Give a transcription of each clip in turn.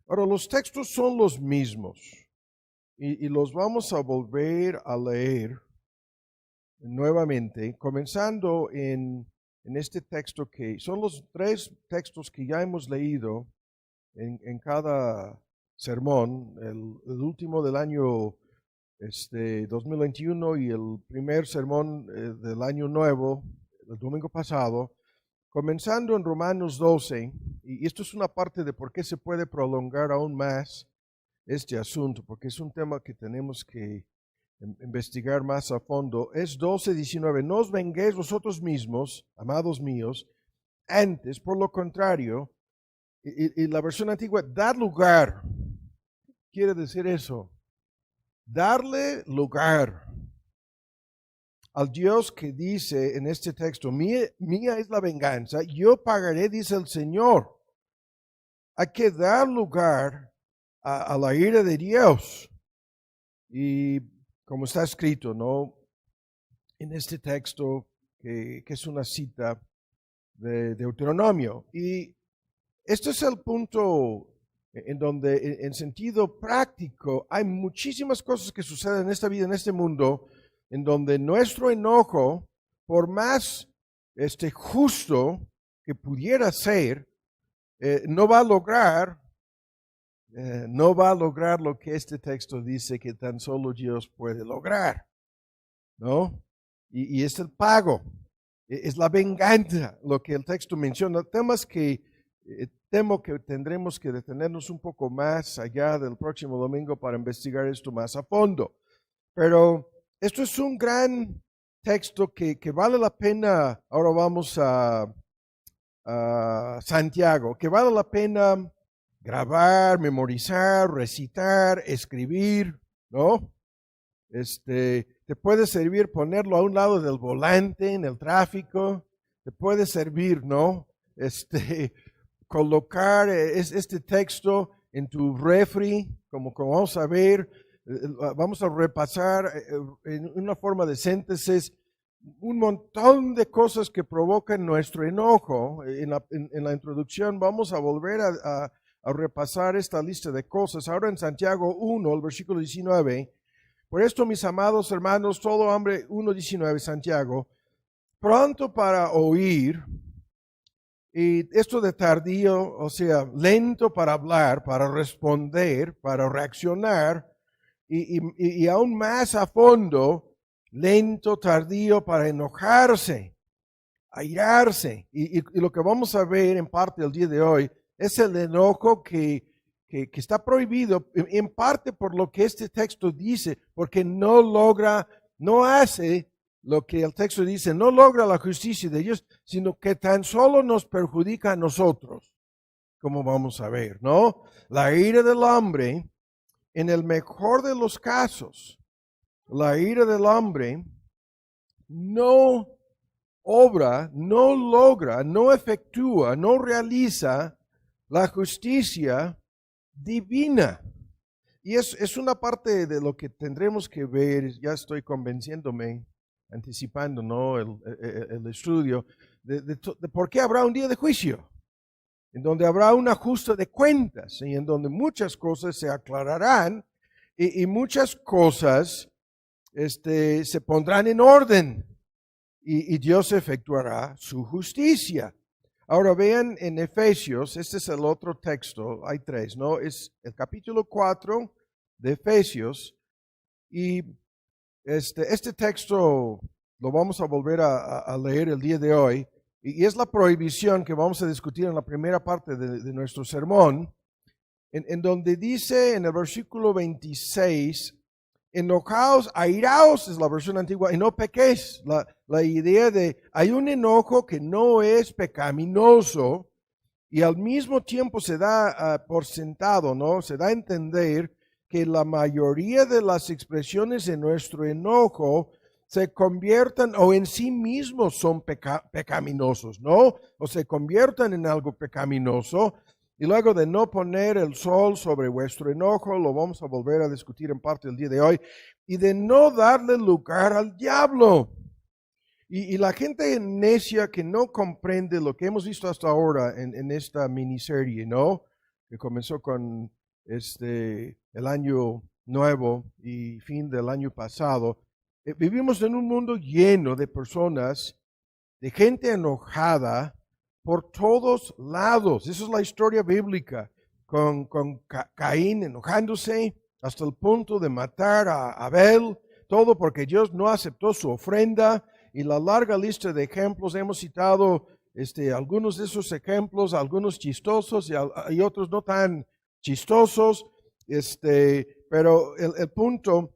Ahora, los textos son los mismos y los vamos a volver a leer nuevamente, comenzando en este texto que son los tres textos que ya hemos leído en cada sermón, el último del año 2021 y el primer sermón del año nuevo, el domingo pasado, comenzando en Romanos 12, y esto es una parte de por qué se puede prolongar aún más este asunto, porque es un tema que tenemos que investigar más a fondo. Es 12:19, no os venguéis vosotros mismos, amados míos, antes, por lo contrario, y la versión antigua, dad lugar, quiere decir eso, darle lugar al Dios que dice en este texto, mía es la venganza, yo pagaré, dice el Señor. Hay que dar lugar a la ira de Dios. Y como está escrito, ¿no? En este texto, que es una cita de Deuteronomio. Y este es el punto en donde, en sentido práctico, hay muchísimas cosas que suceden en esta vida, en este mundo, en donde nuestro enojo, por más justo que pudiera ser, no va a lograr lo que este texto dice que tan solo Dios puede lograr, ¿no? Y es el pago, es la venganza, lo que el texto menciona. Temas que temo que tendremos que detenernos un poco más allá del próximo domingo para investigar esto más a fondo. Pero esto es un gran texto que vale la pena. Ahora vamos a Santiago, que vale la pena grabar, memorizar, recitar, escribir, ¿no? Te puede servir ponerlo a un lado del volante en el tráfico, te puede servir, ¿no? Colocar este texto en tu refri, como vamos a ver, vamos a repasar en una forma de síntesis un montón de cosas que provocan nuestro enojo. En la introducción vamos a volver a repasar esta lista de cosas. Ahora en Santiago 1, el versículo 19, por esto, mis amados hermanos, todo hombre, 1:19, Santiago, pronto para oír, y esto de tardío, o sea, lento para hablar, para responder, para reaccionar, y aún más a fondo, lento, tardío para enojarse, airarse. Y lo que vamos a ver en parte el día de hoy es el enojo que está prohibido, en parte por lo que este texto dice, porque no hace lo que el texto dice, no logra la justicia de Dios, sino que tan solo nos perjudica a nosotros, como vamos a ver, ¿no? La ira del hombre, en el mejor de los casos, la ira del hombre no obra, no logra, no efectúa, no realiza la justicia divina. Y es una parte de lo que tendremos que ver, ya estoy convenciéndome, anticipando, ¿no? el estudio, de por qué habrá un día de juicio, en donde habrá un ajuste de cuentas y en donde muchas cosas se aclararán y muchas cosas se pondrán en orden y Dios efectuará su justicia. Ahora vean en Efesios, este es el otro texto, hay tres, ¿no? Es el capítulo 4 de Efesios y este texto lo vamos a volver a leer el día de hoy y es la prohibición que vamos a discutir en la primera parte de nuestro sermón, en donde dice en el versículo 26, enojaos, airaos, es la versión antigua, y no pequéis. La idea de, hay un enojo que no es pecaminoso y al mismo tiempo se da por sentado, ¿no? Se da a entender que la mayoría de las expresiones de nuestro enojo se conviertan o en sí mismos son pecaminosos, ¿no? O se conviertan en algo pecaminoso. Y luego de no poner el sol sobre vuestro enojo, lo vamos a volver a discutir en parte el día de hoy, y de no darle lugar al diablo. Y la gente necia que no comprende lo que hemos visto hasta ahora en esta miniserie, ¿no? que comenzó con el año nuevo y fin del año pasado. Vivimos en un mundo lleno de personas, de gente enojada por todos lados. Esa es la historia bíblica, con Caín enojándose hasta el punto de matar a Abel, todo porque Dios no aceptó su ofrenda, y la larga lista de ejemplos. Hemos citado algunos de esos ejemplos, algunos chistosos y otros no tan chistosos, pero el punto,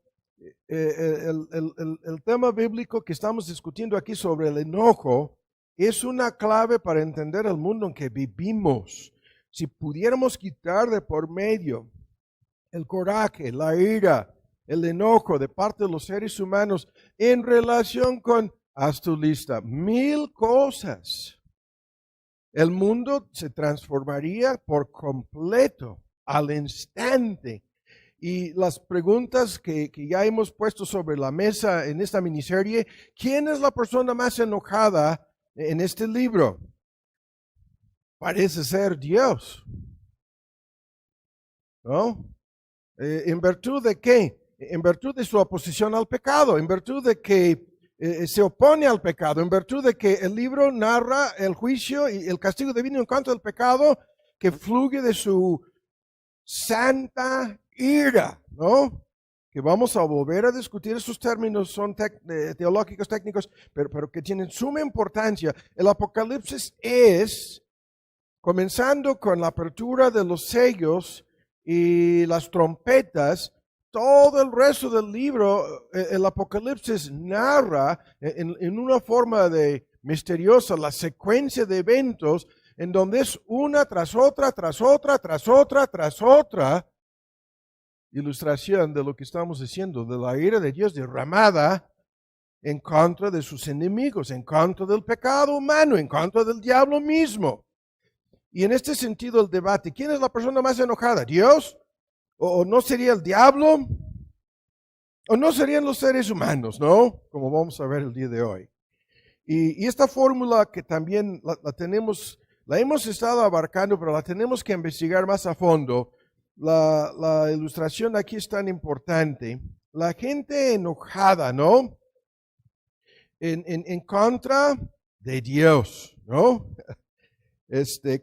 el tema bíblico que estamos discutiendo aquí sobre el enojo es una clave para entender el mundo en que vivimos. Si pudiéramos quitar de por medio el coraje, la ira, el enojo de parte de los seres humanos en relación con, haz tu lista, 1000 cosas, el mundo se transformaría por completo, al instante. Y las preguntas que ya hemos puesto sobre la mesa en esta miniserie: ¿quién es la persona más enojada en este libro? Parece ser Dios, ¿no? ¿En virtud de qué? En virtud de su oposición al pecado, en virtud de que se opone al pecado, en virtud de que el libro narra el juicio y el castigo divino en contra del pecado que fluye de su santa ira, ¿no? Que vamos a volver a discutir. Esos términos son teológicos, técnicos, pero que tienen suma importancia. El Apocalipsis es, comenzando con la apertura de los sellos y las trompetas, todo el resto del libro, el Apocalipsis narra en una forma misteriosa la secuencia de eventos en donde es una tras otra, tras otra, tras otra, tras otra ilustración de lo que estamos diciendo, de la ira de Dios derramada en contra de sus enemigos, en contra del pecado humano, en contra del diablo mismo. Y en este sentido el debate: ¿quién es la persona más enojada? ¿Dios? ¿O no sería el diablo? ¿O no serían los seres humanos, no? Como vamos a ver el día de hoy. Y esta fórmula que también la hemos estado abarcando, pero la tenemos que investigar más a fondo. La ilustración aquí es tan importante. La gente enojada, ¿no? En contra de Dios, ¿no?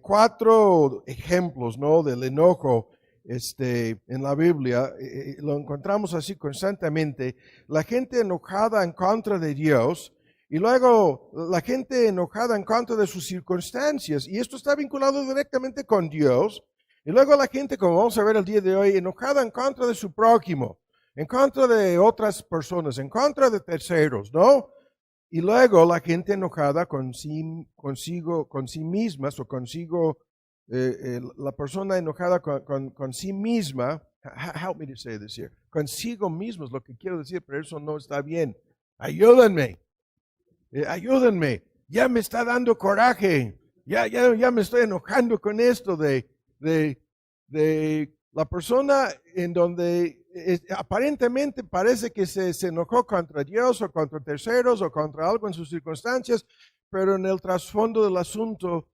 4 ejemplos, ¿no? Del enojo en la Biblia, lo encontramos así constantemente. La gente enojada en contra de Dios, y luego la gente enojada en contra de sus circunstancias, y esto está vinculado directamente con Dios. Y luego la gente, como vamos a ver el día de hoy, enojada en contra de su prójimo, en contra de otras personas, en contra de terceros, ¿no? Y luego la gente enojada con sí mismas, o consigo, la persona enojada con sí misma. Help me to say this here. Consigo mismo es lo que quiero decir, pero eso no está bien. Ayúdenme. Ayúdenme. Ya me está dando coraje. Ya me estoy enojando con esto de la persona en donde aparentemente parece que se enojó contra Dios o contra terceros o contra algo en sus circunstancias, pero en el trasfondo del asunto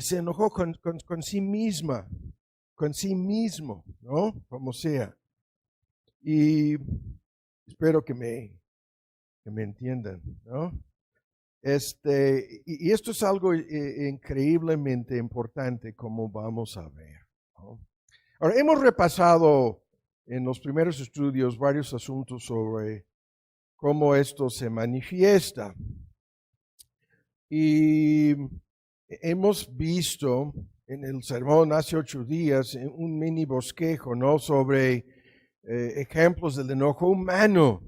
se enojó con sí misma, con sí mismo, ¿no? Como sea. Y espero que me entiendan, ¿no? Y esto es algo increíblemente importante, como vamos a ver, ¿no? Ahora, hemos repasado en los primeros estudios varios asuntos sobre cómo esto se manifiesta. Y hemos visto en el sermón hace 8 días un mini bosquejo, ¿no? Sobre ejemplos del enojo humano.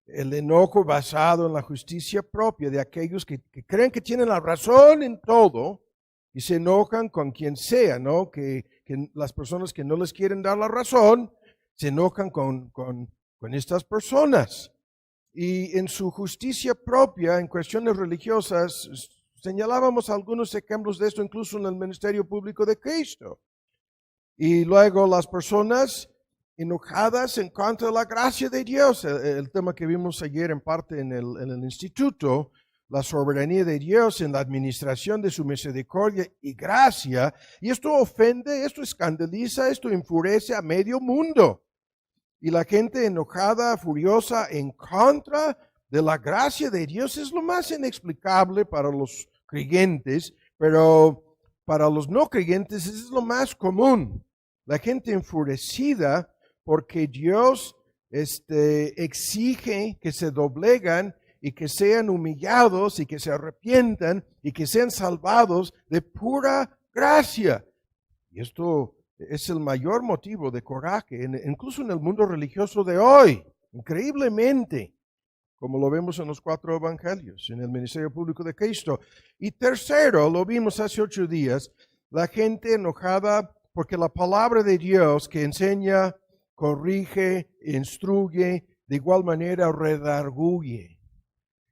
El enojo basado en la justicia propia de aquellos que creen que tienen la razón en todo y se enojan con quien sea, ¿no? Que las personas que no les quieren dar la razón se enojan con estas personas. Y en su justicia propia, en cuestiones religiosas, señalábamos algunos ejemplos de esto incluso en el ministerio público de Cristo. Y luego las personas enojadas en contra de la gracia de Dios, el tema que vimos ayer en parte en el instituto, la soberanía de Dios en la administración de su misericordia y gracia. Y esto ofende, esto escandaliza, esto enfurece a medio mundo. Y la gente enojada, furiosa, en contra de la gracia de Dios es lo más inexplicable para los creyentes, pero para los no creyentes es lo más común. La gente enfurecida porque Dios exige que se doblegan y que sean humillados y que se arrepientan y que sean salvados de pura gracia. Y esto es el mayor motivo de coraje, incluso en el mundo religioso de hoy, increíblemente, como lo vemos en los 4 evangelios, en el ministerio público de Cristo. Y tercero, lo vimos hace 8 días, la gente enojada porque la palabra de Dios que enseña, corrige, instruye, de igual manera redarguye.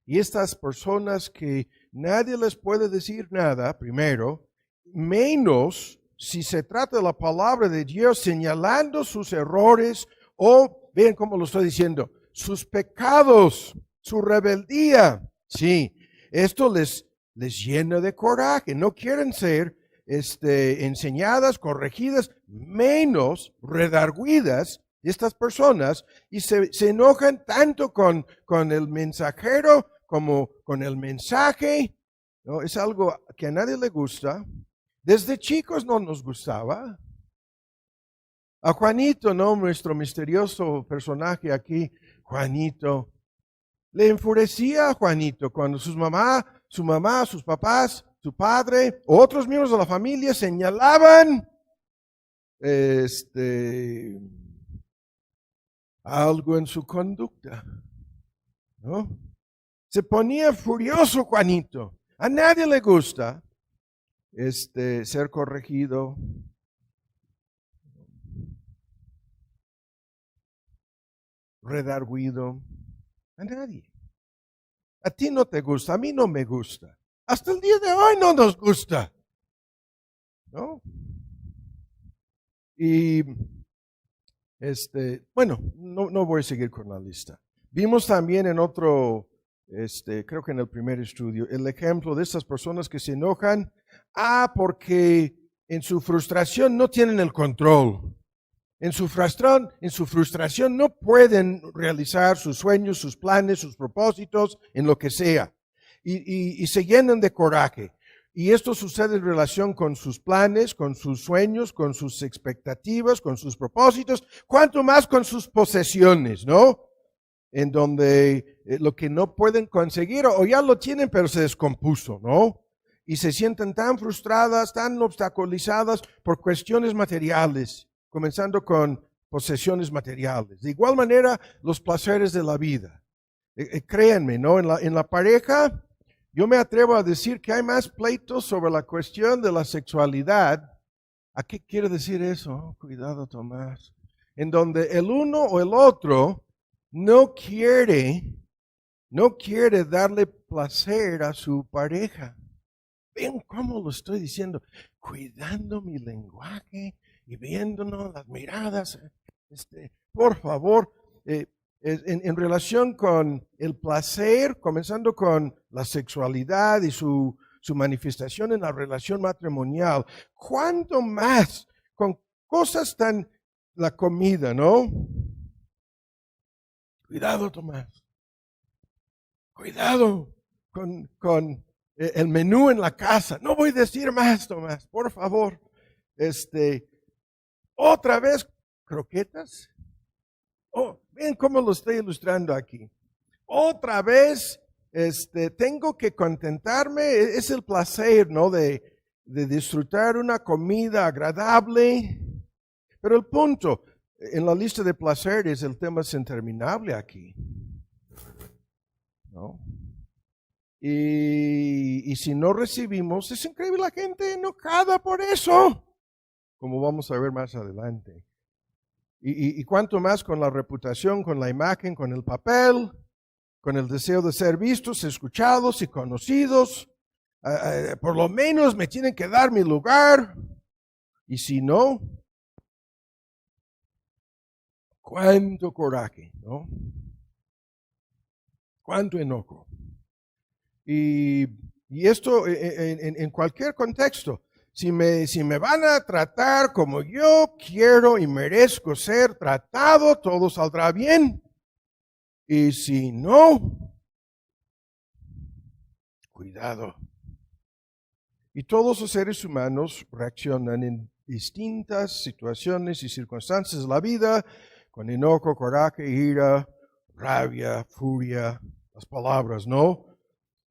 Y estas personas que nadie les puede decir nada, primero, menos si se trata de la palabra de Dios señalando sus errores o, vean cómo lo estoy diciendo, sus pecados, su rebeldía. Sí, esto les llena de coraje. No quieren ser enseñadas, corregidas, menos redarguidas estas personas, y se enojan tanto con el mensajero como con el mensaje. ¿No? Es algo que a nadie le gusta. Desde chicos no nos gustaba. A Juanito, ¿no? Nuestro misterioso personaje aquí, Juanito, le enfurecía a Juanito cuando su mamá, sus papás, su padre, otros miembros de la familia señalaban algo en su conducta, ¿no? Se ponía furioso Juanito. A nadie le gusta ser corregido. Redarguido. A nadie. A ti no te gusta, a mí no me gusta. Hasta el día de hoy no nos gusta, ¿no? Y bueno, no voy a seguir con la lista. Vimos también en otro, creo que en el primer estudio, el ejemplo de estas personas que se enojan, porque en su frustración no tienen el control. En su frustración no pueden realizar sus sueños, sus planes, sus propósitos, en lo que sea. Y se llenan de coraje. Y esto sucede en relación con sus planes, con sus sueños, con sus expectativas, con sus propósitos, cuanto más con sus posesiones, ¿no? En donde lo que no pueden conseguir o ya lo tienen pero se descompuso, ¿no? Y se sienten tan frustradas, tan obstaculizadas por cuestiones materiales, comenzando con posesiones materiales. De igual manera, los placeres de la vida. Créanme, ¿no? En la pareja, yo me atrevo a decir que hay más pleitos sobre la cuestión de la sexualidad. ¿A qué quiere decir eso? Oh, cuidado, Tomás. En donde el uno o el otro no quiere darle placer a su pareja. Ven cómo lo estoy diciendo, cuidando mi lenguaje y viéndonos las miradas. Por favor, en relación con el placer, comenzando con la sexualidad y su manifestación en la relación matrimonial, ¿cuánto más con cosas tan, la comida, ¿no? Cuidado, Tomás. Cuidado con el menú en la casa. No voy a decir más, Tomás, por favor. Otra vez, croquetas. Oh, ven cómo lo estoy ilustrando aquí. Otra vez, tengo que contentarme, es el placer, ¿no? De disfrutar una comida agradable. Pero el punto, en la lista de placeres, el tema es interminable aquí, ¿no? Y si no recibimos, es increíble la gente enojada por eso, como vamos a ver más adelante. Y cuanto más con la reputación, con la imagen, con el papel, con el deseo de ser vistos, escuchados y conocidos. Por lo menos me tienen que dar mi lugar. Y si no, cuánto coraje, ¿no? Cuánto enojo. Y, y esto en cualquier contexto. Si me van a tratar como yo quiero y merezco ser tratado, todo saldrá bien. Y si no, cuidado. Y todos los seres humanos reaccionan en distintas situaciones y circunstancias de la vida, con enojo, coraje, ira, rabia, furia, las palabras, ¿no?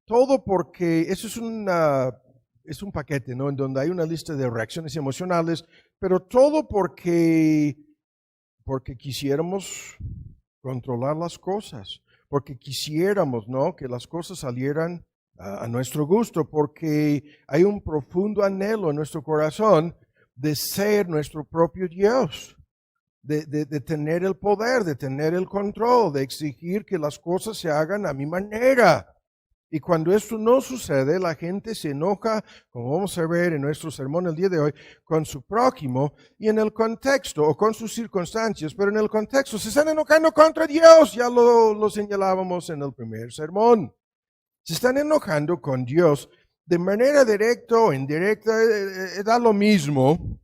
Todo porque eso es un paquete, ¿no? En donde hay una lista de reacciones emocionales, pero todo porque quisiéramos controlar las cosas, porque quisiéramos, ¿no? Que las cosas salieran a nuestro gusto, porque hay un profundo anhelo en nuestro corazón de ser nuestro propio Dios, de tener el poder, de tener el control, de exigir que las cosas se hagan a mi manera. Y cuando esto no sucede, la gente se enoja, como vamos a ver en nuestro sermón el día de hoy, con su prójimo y en el contexto o con sus circunstancias, pero en el contexto se están enojando contra Dios, ya lo señalábamos en el primer sermón. Se están enojando con Dios de manera directa o indirecta, da lo mismo,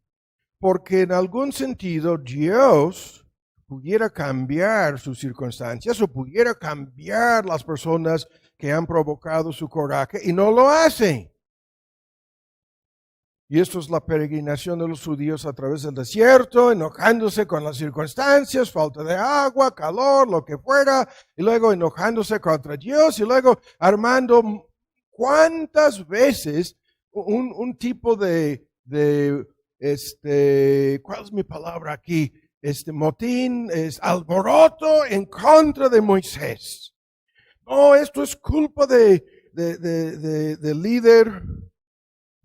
porque en algún sentido Dios pudiera cambiar sus circunstancias o pudiera cambiar las personas que han provocado su coraje y no lo hacen. Y esto es la peregrinación de los judíos a través del desierto, enojándose con las circunstancias, falta de agua, calor, lo que fuera, y luego enojándose contra Dios, y luego armando cuántas veces un tipo ¿cuál es mi palabra aquí? Motín, alboroto en contra de Moisés. No, esto es culpa del líder.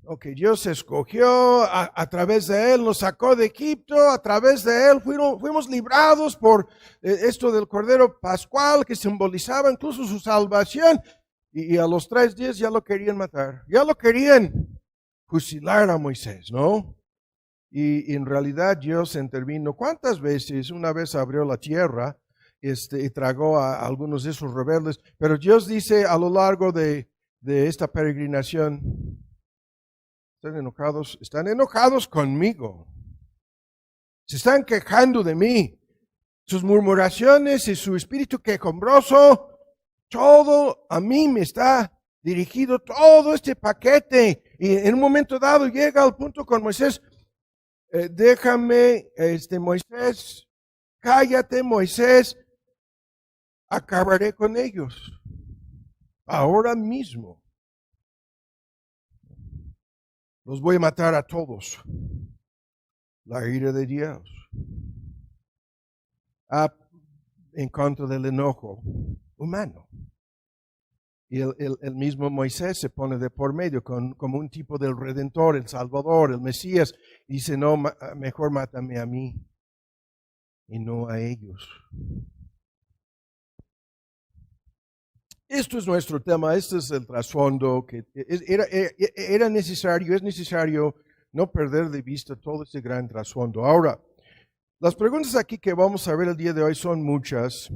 Ok, Dios escogió, a través de él nos sacó de Egipto, a través de él fuimos librados por esto del Cordero Pascual que simbolizaba incluso su salvación. Y a los 3 días ya lo querían matar, ya lo querían fusilar a Moisés, ¿no? Y en realidad Dios intervino. ¿Cuántas veces? Una vez abrió la tierra y tragó a algunos de esos rebeldes, pero Dios dice a lo largo de esta peregrinación, están enojados conmigo, se están quejando de mí, sus murmuraciones y su espíritu quejumbroso, todo a mí me está dirigido, todo este paquete. Y en un momento dado llega al punto con Moisés, déjame, Moisés, cállate, Moisés, acabaré con ellos ahora mismo. Los voy a matar a todos. La ira de Dios. En contra del enojo humano. Y el mismo Moisés se pone de por medio como un tipo del Redentor, el Salvador, el Mesías. Y dice, no, mejor mátame a mí y no a ellos. Esto es nuestro tema, este es el trasfondo que es necesario no perder de vista todo este gran trasfondo. Ahora, las preguntas aquí que vamos a ver el día de hoy son muchas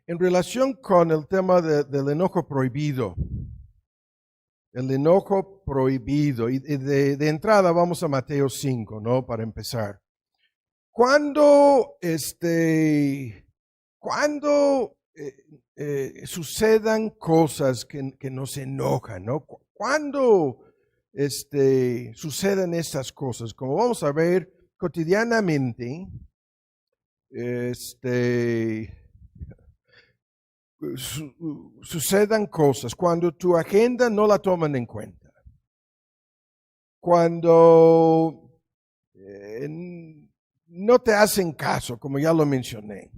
en relación con el tema del enojo prohibido. El enojo prohibido. Y de entrada vamos a Mateo 5, ¿no? Para empezar. Cuando sucedan cosas que nos enojan, ¿no? Cuando suceden estas cosas, como vamos a ver cotidianamente, sucedan cosas cuando tu agenda no la toman en cuenta, cuando no te hacen caso, como ya lo mencioné,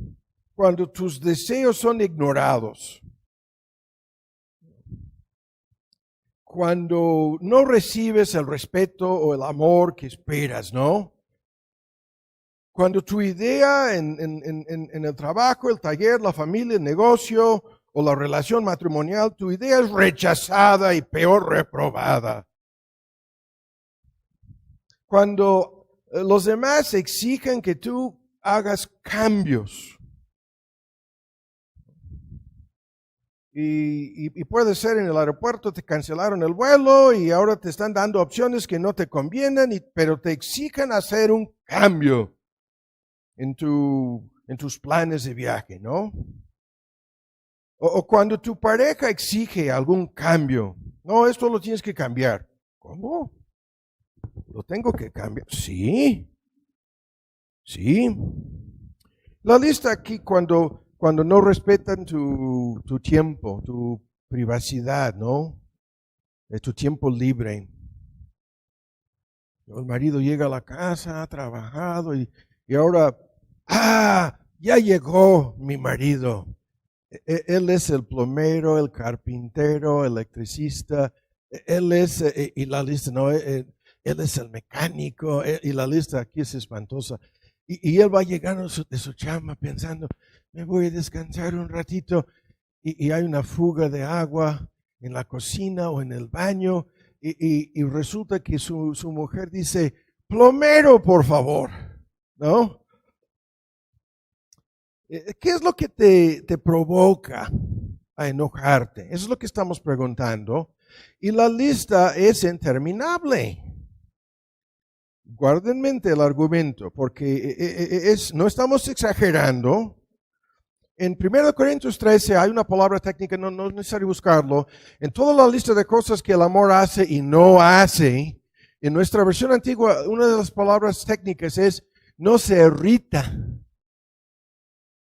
cuando tus deseos son ignorados, cuando no recibes el respeto o el amor que esperas, ¿no? Cuando tu idea en el trabajo, el taller, la familia, el negocio o la relación matrimonial, tu idea es rechazada y peor reprobada. Cuando los demás exigen que tú hagas cambios. y puede ser en el aeropuerto te cancelaron el vuelo y ahora te están dando opciones que no te convienen, pero te exigen hacer un cambio en tus planes de viaje, ¿no? O cuando tu pareja exige algún cambio, no, esto lo tienes que cambiar. ¿Cómo? ¿Lo tengo que cambiar? Sí, sí. La lista aquí cuando no respetan tu tiempo, tu privacidad, ¿no? Tu tiempo libre. El marido llega a la casa, ha trabajado y ahora, ya llegó mi marido. Él es el plomero, el carpintero, el electricista. Él es, y la lista, no, él es el mecánico, y la lista aquí es espantosa. Y él va llegando de su chamba pensando, me voy a descansar un ratito, y hay una fuga de agua en la cocina o en el baño, y resulta que su mujer dice, plomero, por favor, ¿no? ¿Qué es lo que te provoca a enojarte? Eso es lo que estamos preguntando. Y la lista es interminable. Guarden en mente el argumento, porque no estamos exagerando. En 1 Corintios 13 hay una palabra técnica, no es necesario buscarlo. En toda la lista de cosas que el amor hace y no hace, en nuestra versión antigua, una de las palabras técnicas es no se irrita.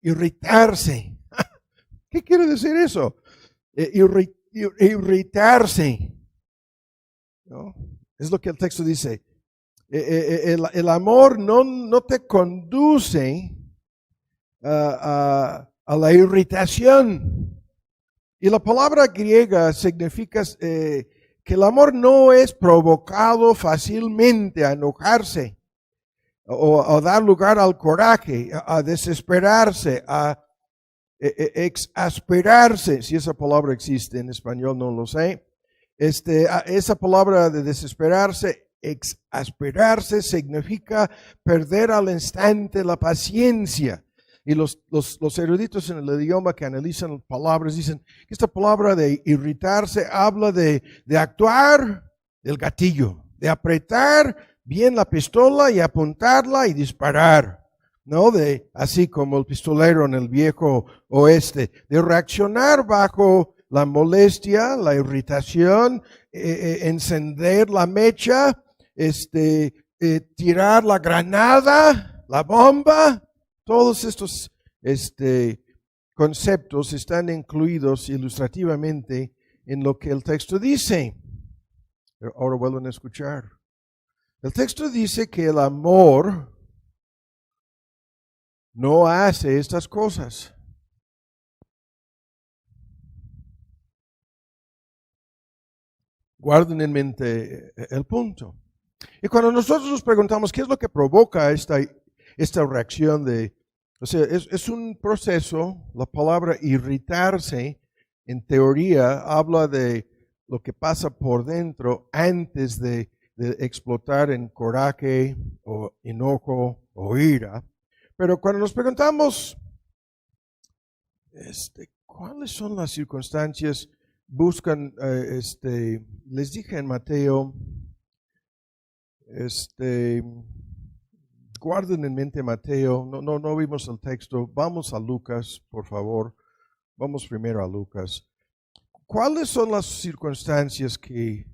Irritarse. ¿Qué quiere decir eso? Irritarse. ¿No? Es lo que el texto dice. El amor no te conduce a la irritación. Y la palabra griega significa que el amor no es provocado fácilmente a enojarse o dar lugar al coraje, a desesperarse, a exasperarse, si esa palabra existe en español, no lo sé. Esa palabra de desesperarse, exasperarse, significa perder al instante la paciencia. Y los eruditos en el idioma que analizan palabras dicen que esta palabra de irritarse habla de actuar del gatillo, de apretar bien la pistola y apuntarla y disparar, ¿no? Así como el pistolero en el viejo oeste, de reaccionar bajo la molestia, la irritación, encender la mecha, tirar la granada, la bomba. Todos estos conceptos están incluidos ilustrativamente en lo que el texto dice. Pero ahora vuelven a escuchar. El texto dice que el amor no hace estas cosas. Guarden en mente el punto. Y cuando nosotros nos preguntamos qué es lo que provoca esta reacción es un proceso, la palabra irritarse en teoría habla de lo que pasa por dentro antes de explotar en coraje o enojo o ira. Pero cuando nos preguntamos, ¿cuáles son las circunstancias? Buscan, les dije en Mateo, guarden en mente Mateo, no vimos el texto, vamos a Lucas, por favor, vamos primero a Lucas. ¿Cuáles son las circunstancias que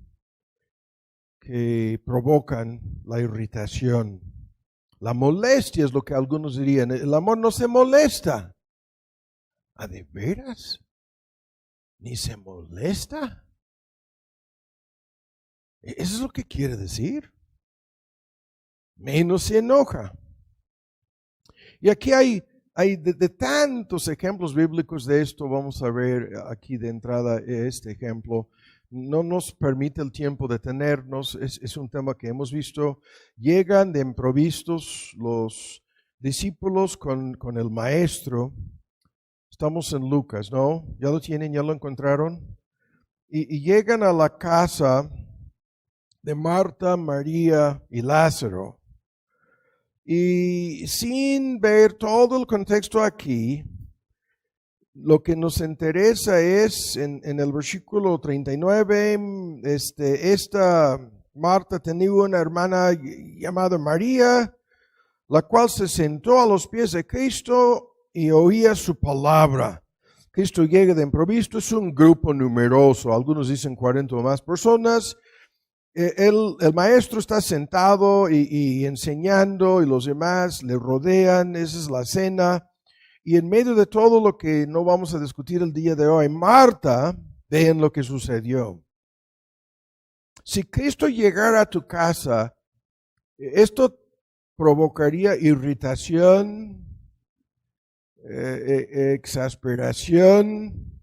provocan la irritación? La molestia es lo que algunos dirían, el amor no se molesta. ¿A de veras? ¿Ni se molesta? ¿Eso es lo que quiere decir? Menos se enoja. Y aquí hay de tantos ejemplos bíblicos de esto. Vamos a ver aquí de entrada este ejemplo. No nos permite el tiempo detenernos. Es un tema que hemos visto. Llegan de improvistos los discípulos con el maestro. Estamos en Lucas, ¿no? ¿Ya lo tienen? ¿Ya lo encontraron? Y llegan a la casa de Marta, María y Lázaro. Y sin ver todo el contexto aquí, lo que nos interesa es en el versículo 39, esta Marta tenía una hermana llamada María, la cual se sentó a los pies de Cristo y oía su palabra. Cristo llega de improviso, es un grupo numeroso, algunos dicen 40 o más personas. El maestro está sentado y enseñando y los demás le rodean, esa es la cena. Y en medio de todo lo que no vamos a discutir el día de hoy, Marta, vean lo que sucedió. Si Cristo llegara a tu casa, esto provocaría irritación, exasperación,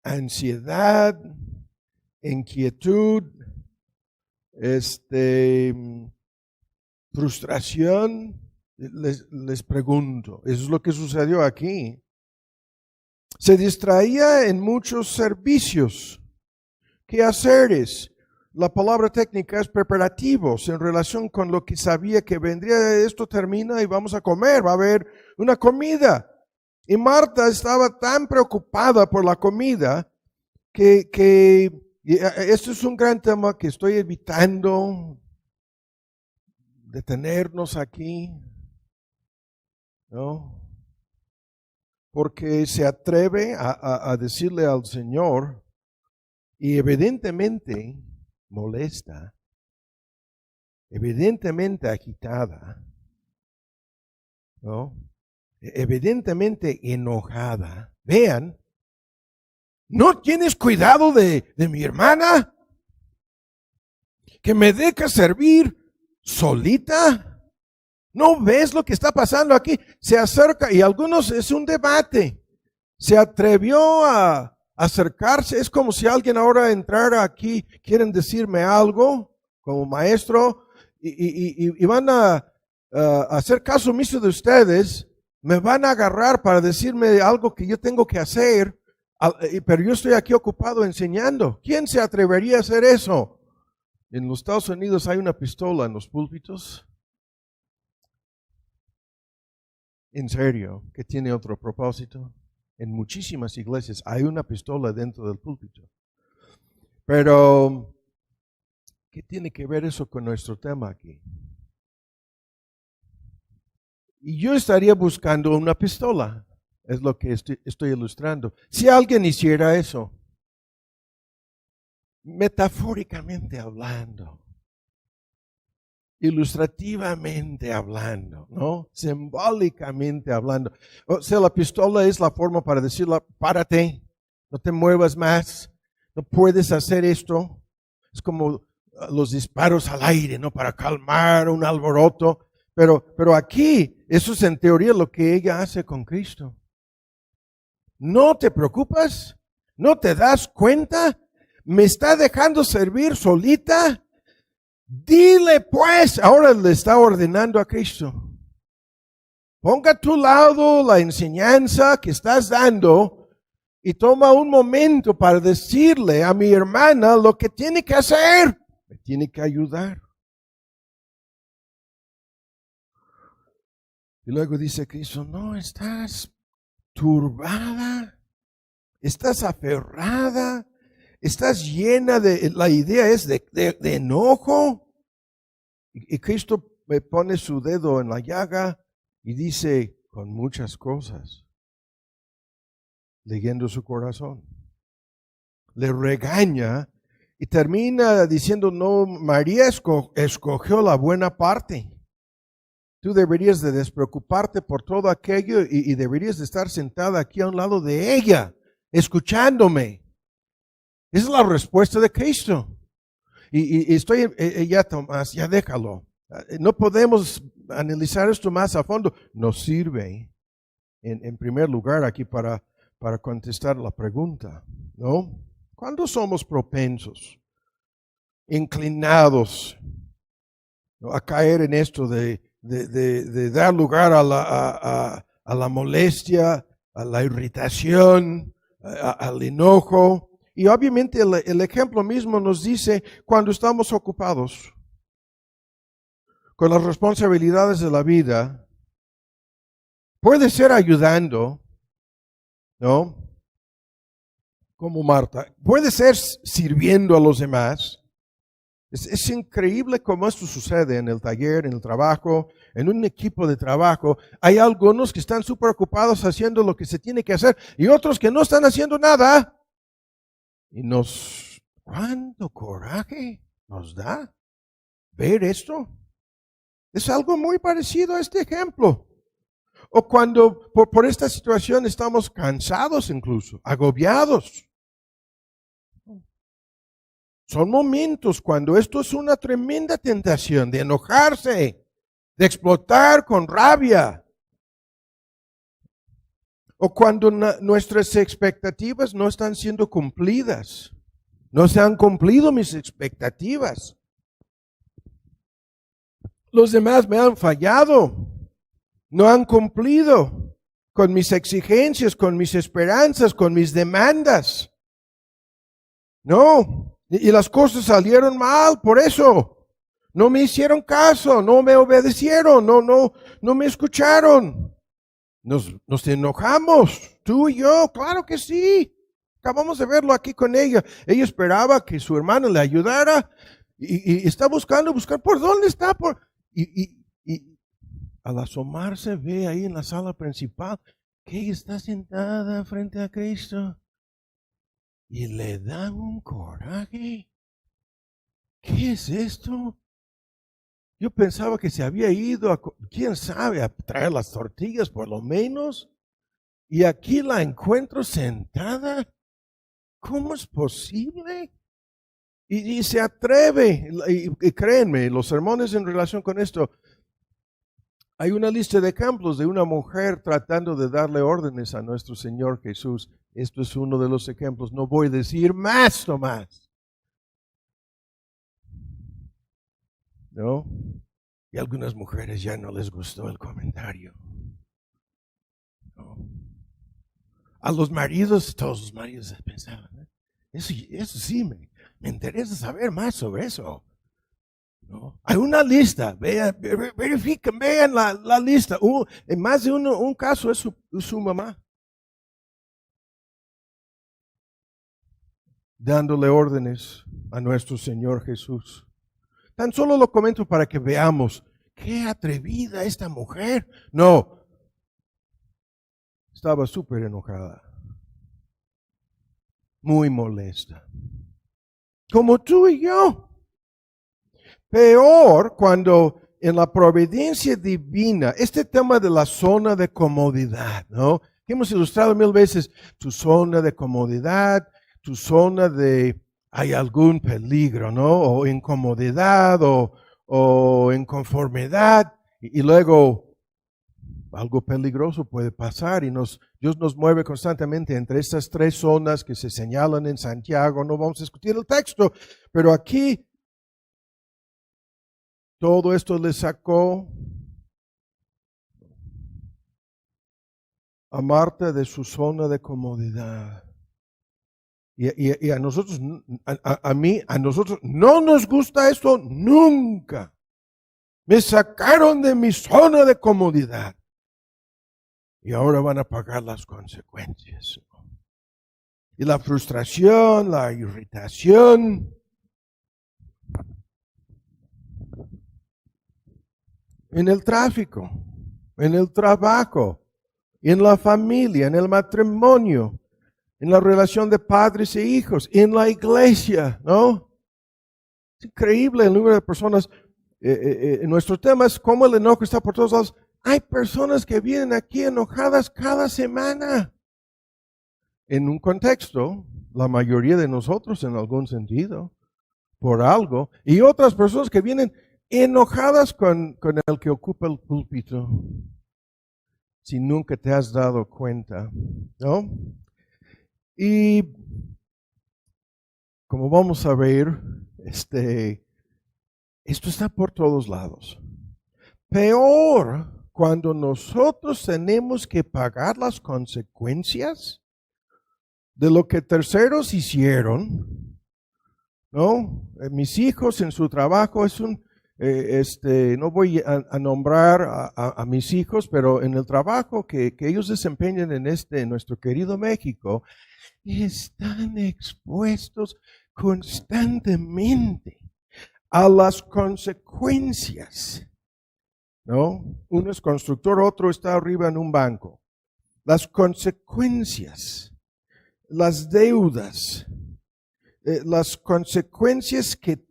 ansiedad, inquietud, frustración. Les pregunto, eso es lo que sucedió aquí. Se distraía en muchos servicios, quehaceres. La palabra técnica es preparativos en relación con lo que sabía que vendría. Esto termina y vamos a comer, va a haber una comida. Y Marta estaba tan preocupada por la comida que esto es un gran tema que estoy evitando detenernos aquí, ¿no? Porque se atreve a decirle al Señor y evidentemente molesta, evidentemente agitada, ¿no? Evidentemente enojada. Vean, ¿no tienes cuidado de mi hermana? ¿Que me deja servir solita? ¿No ves lo que está pasando aquí? Se acerca, y algunos es un debate. Se atrevió a acercarse. Es como si alguien ahora entrara aquí, quieren decirme algo como maestro, y van a hacer caso omiso de ustedes. Me van a agarrar para decirme algo que yo tengo que hacer, pero yo estoy aquí ocupado enseñando. ¿Quién se atrevería a hacer eso? En los Estados Unidos hay una pistola en los púlpitos. En serio, que tiene otro propósito. En muchísimas iglesias hay una pistola dentro del púlpito. Pero, ¿qué tiene que ver eso con nuestro tema aquí? Y yo estaría buscando una pistola, es lo que estoy ilustrando. Si alguien hiciera eso, metafóricamente hablando, ilustrativamente hablando, ¿no? Simbólicamente hablando. O sea, la pistola es la forma para decirle, párate, no te muevas más, no puedes hacer esto. Es como los disparos al aire, ¿no? Para calmar un alboroto. Pero aquí, eso es en teoría lo que ella hace con Cristo. ¿No te preocupas? ¿No te das cuenta? ¿Me está dejando servir solita? Dile pues, ahora le está ordenando a Cristo. Ponga a tu lado la enseñanza que estás dando y toma un momento para decirle a mi hermana lo que tiene que hacer. Me tiene que ayudar. Y luego dice Cristo, no, estás turbada, estás aferrada, estás llena de, la idea es de enojo. Y Cristo me pone su dedo en la llaga y dice, con muchas cosas, leyendo su corazón. Le regaña y termina diciendo, no, María escogió la buena parte. Tú deberías de despreocuparte por todo aquello y deberías de estar sentada aquí a un lado de ella, escuchándome. Esa es la respuesta de Cristo. Y estoy, ya Tomás, ya déjalo. No podemos analizar esto más a fondo. Nos sirve, en primer lugar, aquí para contestar la pregunta, ¿no? ¿Cuándo somos propensos, inclinados, ¿no?, a caer en esto de dar lugar a la molestia, a la irritación, al enojo? Y obviamente el ejemplo mismo nos dice cuando estamos ocupados con las responsabilidades de la vida, puede ser ayudando, ¿no? Como Marta. Puede ser sirviendo a los demás. Es increíble cómo esto sucede en el taller, en el trabajo, en un equipo de trabajo. Hay algunos que están súper ocupados haciendo lo que se tiene que hacer y otros que no están haciendo nada. Y ¿cuánto coraje nos da ver esto? Es algo muy parecido a este ejemplo. O cuando por esta situación estamos cansados incluso, agobiados. Son momentos cuando esto es una tremenda tentación de enojarse, de explotar con rabia. O cuando nuestras expectativas no están siendo cumplidas. No se han cumplido mis expectativas. Los demás me han fallado. No han cumplido con mis exigencias, con mis esperanzas, con mis demandas. No. Y las cosas salieron mal por eso. No me hicieron caso, no me obedecieron, no me escucharon. Nos enojamos, tú y yo, claro que sí. Acabamos de verlo aquí con ella. Ella esperaba que su hermano le ayudara y está buscar por dónde está. Y al asomarse ve ahí en la sala principal que ella está sentada frente a Cristo. Y le da un coraje. ¿Qué es esto? Yo pensaba que se había ido quién sabe, a traer las tortillas por lo menos. Y aquí la encuentro sentada. ¿Cómo es posible? Y se atreve. Y créanme, los sermones en relación con esto, hay una lista de ejemplos de una mujer tratando de darle órdenes a nuestro Señor Jesús. Esto es uno de los ejemplos. No voy a decir más nomás. ¿No? Y a algunas mujeres ya no les gustó el comentario. ¿No? A los maridos, todos los maridos pensaban, ¿eh? Eso sí, me interesa saber más sobre eso. ¿No? Hay una lista, verifiquen, vean la lista. En más de un caso es su mamá. Dándole órdenes a nuestro Señor Jesús. Tan solo lo comento para que veamos qué atrevida esta mujer. No, estaba súper enojada, muy molesta, como tú y yo. Peor cuando en la providencia divina, este tema de la zona de comodidad, ¿no? Que hemos ilustrado 1000 veces, tu zona de comodidad, tu zona de hay algún peligro, ¿no? O incomodidad o inconformidad y luego algo peligroso puede pasar y Dios nos mueve constantemente entre estas tres zonas que se señalan en Santiago. No vamos a discutir el texto, pero aquí todo esto le sacó a Marta de su zona de comodidad. Y a nosotros, a nosotros no nos gusta esto nunca. Me sacaron de mi zona de comodidad. Y ahora van a pagar las consecuencias. Y la frustración, la irritación. En el tráfico, en el trabajo, en la familia, en el matrimonio, en la relación de padres e hijos, en la iglesia, ¿no? Es increíble el número de personas. Nuestro tema es cómo el enojo está por todos lados. Hay personas que vienen aquí enojadas cada semana. En un contexto, la mayoría de nosotros en algún sentido, por algo. Y otras personas que vienen enojadas con el que ocupa el púlpito. Si nunca te has dado cuenta, ¿no? Y como vamos a ver, esto está por todos lados. Peor cuando nosotros tenemos que pagar las consecuencias de lo que terceros hicieron, ¿no? Mis hijos en su trabajo no voy a nombrar a mis hijos, pero en el trabajo que ellos desempeñan en nuestro querido México, están expuestos constantemente a las consecuencias, ¿no? Uno es constructor, otro está arriba en un banco. Las consecuencias, las deudas, las consecuencias que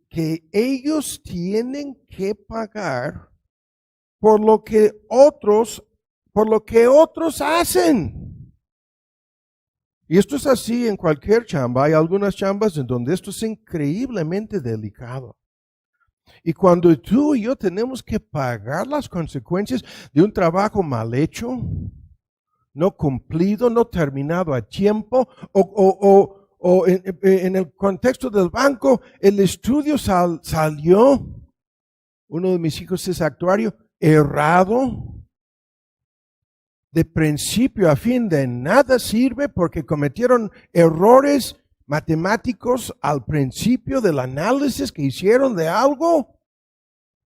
ellos tienen que pagar por lo que otros hacen. Y esto es así en cualquier chamba. Hay algunas chambas en donde esto es increíblemente delicado. Y cuando tú y yo tenemos que pagar las consecuencias de un trabajo mal hecho, no cumplido, no terminado a tiempo, o en el contexto del banco, el estudio salió, uno de mis hijos es actuario, errado, de principio a fin de nada sirve porque cometieron errores matemáticos al principio del análisis que hicieron de algo,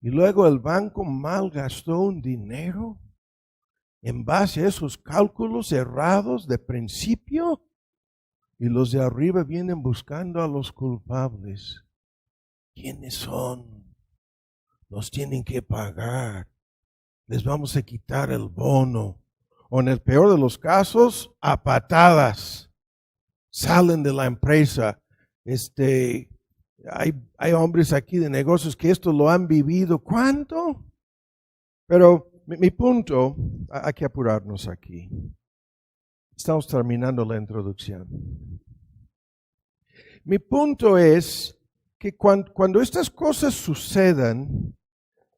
y luego el banco malgastó un dinero en base a esos cálculos errados de principio, y los de arriba vienen buscando a los culpables. ¿Quiénes son? Los tienen que pagar. Les vamos a quitar el bono. O en el peor de los casos, a patadas. Salen de la empresa. Hay hombres aquí de negocios que esto lo han vivido. ¿Cuánto? Pero mi punto, hay que apurarnos aquí. Estamos terminando la introducción. Mi punto es que cuando estas cosas sucedan,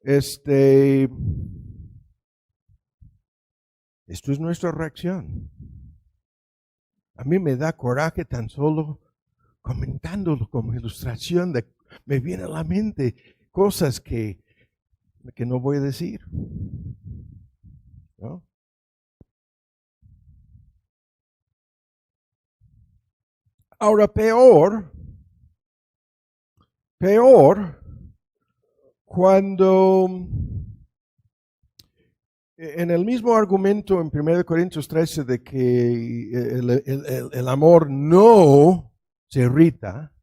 esto es nuestra reacción. A mí me da coraje tan solo comentándolo como ilustración. Me viene a la mente cosas que no voy a decir, ¿no? Ahora, peor, cuando en el mismo argumento en 1 Corintios 13 de que el amor no se irrita,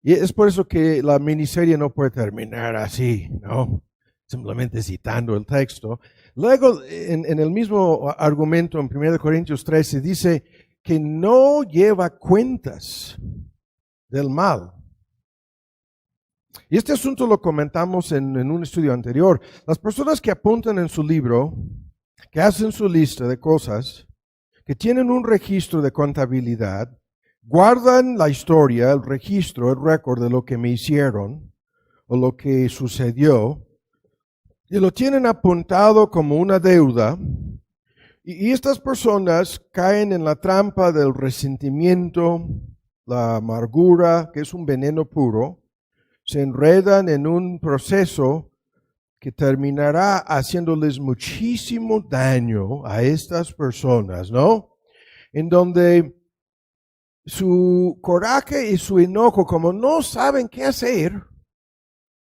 y es por eso que la miniserie no puede terminar así, ¿no? Simplemente citando el texto. Luego, en el mismo argumento en 1 Corintios 13 dice que no lleva cuentas del mal. Y este asunto lo comentamos en un estudio anterior. Las personas que apuntan en su libro, que hacen su lista de cosas, que tienen un registro de contabilidad, guardan la historia, el registro, el récord de lo que me hicieron o lo que sucedió, y lo tienen apuntado como una deuda. Y estas personas caen en la trampa del resentimiento, la amargura, que es un veneno puro. Se enredan en un proceso que terminará haciéndoles muchísimo daño a estas personas, ¿no? En donde su coraje y su enojo, como no saben qué hacer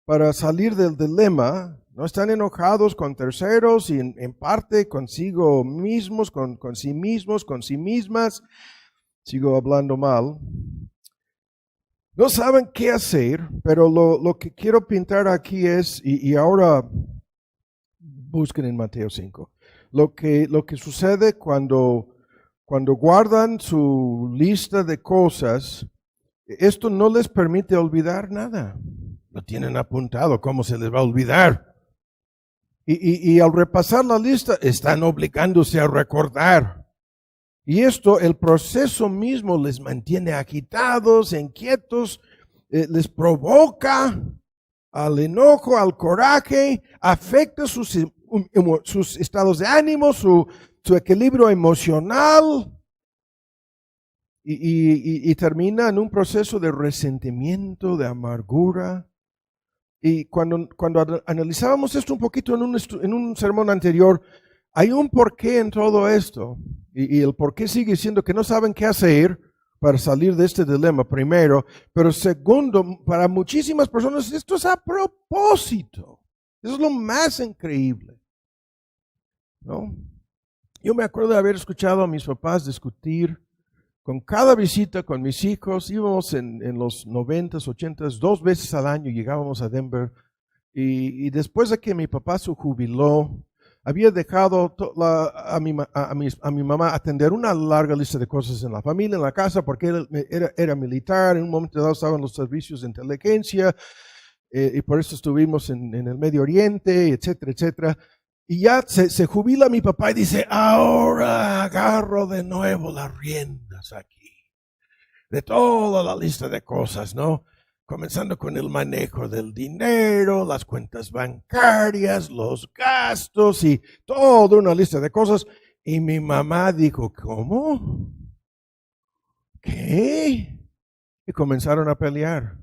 para salir del dilema, no están enojados con terceros y en parte consigo mismos, con sí mismos, con sí mismas. Sigo hablando mal. No saben qué hacer, pero lo que quiero pintar aquí es, y ahora busquen en Mateo 5, lo que sucede cuando guardan su lista de cosas, esto no les permite olvidar nada. Lo tienen apuntado, ¿cómo se les va a olvidar? Y al repasar la lista, están obligándose a recordar. Y esto, el proceso mismo les mantiene agitados, inquietos, les provoca al enojo, al coraje, afecta sus estados de ánimo, su equilibrio emocional, y termina en un proceso de resentimiento, de amargura. Y cuando analizábamos esto un poquito en un sermón anterior, hay un porqué en todo esto. Y el porqué sigue siendo que no saben qué hacer para salir de este dilema, primero, pero segundo, para muchísimas personas esto es a propósito. Eso es lo más increíble, ¿no? Yo me acuerdo de haber escuchado a mis papás discutir con cada visita con mis hijos. Íbamos en los 90s, 80s, 2 veces al año llegábamos a Denver. Y después de que mi papá se jubiló, había dejado a mi mamá atender una larga lista de cosas en la familia, en la casa, porque era militar. En un momento dado estaban los servicios de inteligencia, y por eso estuvimos en el Medio Oriente, etcétera, etcétera. Y ya se jubila mi papá y dice, ahora agarro de nuevo las riendas aquí, de toda la lista de cosas, ¿no? Comenzando con el manejo del dinero, las cuentas bancarias, los gastos y toda una lista de cosas. Y mi mamá dijo, ¿cómo? ¿Qué? Y comenzaron a pelear.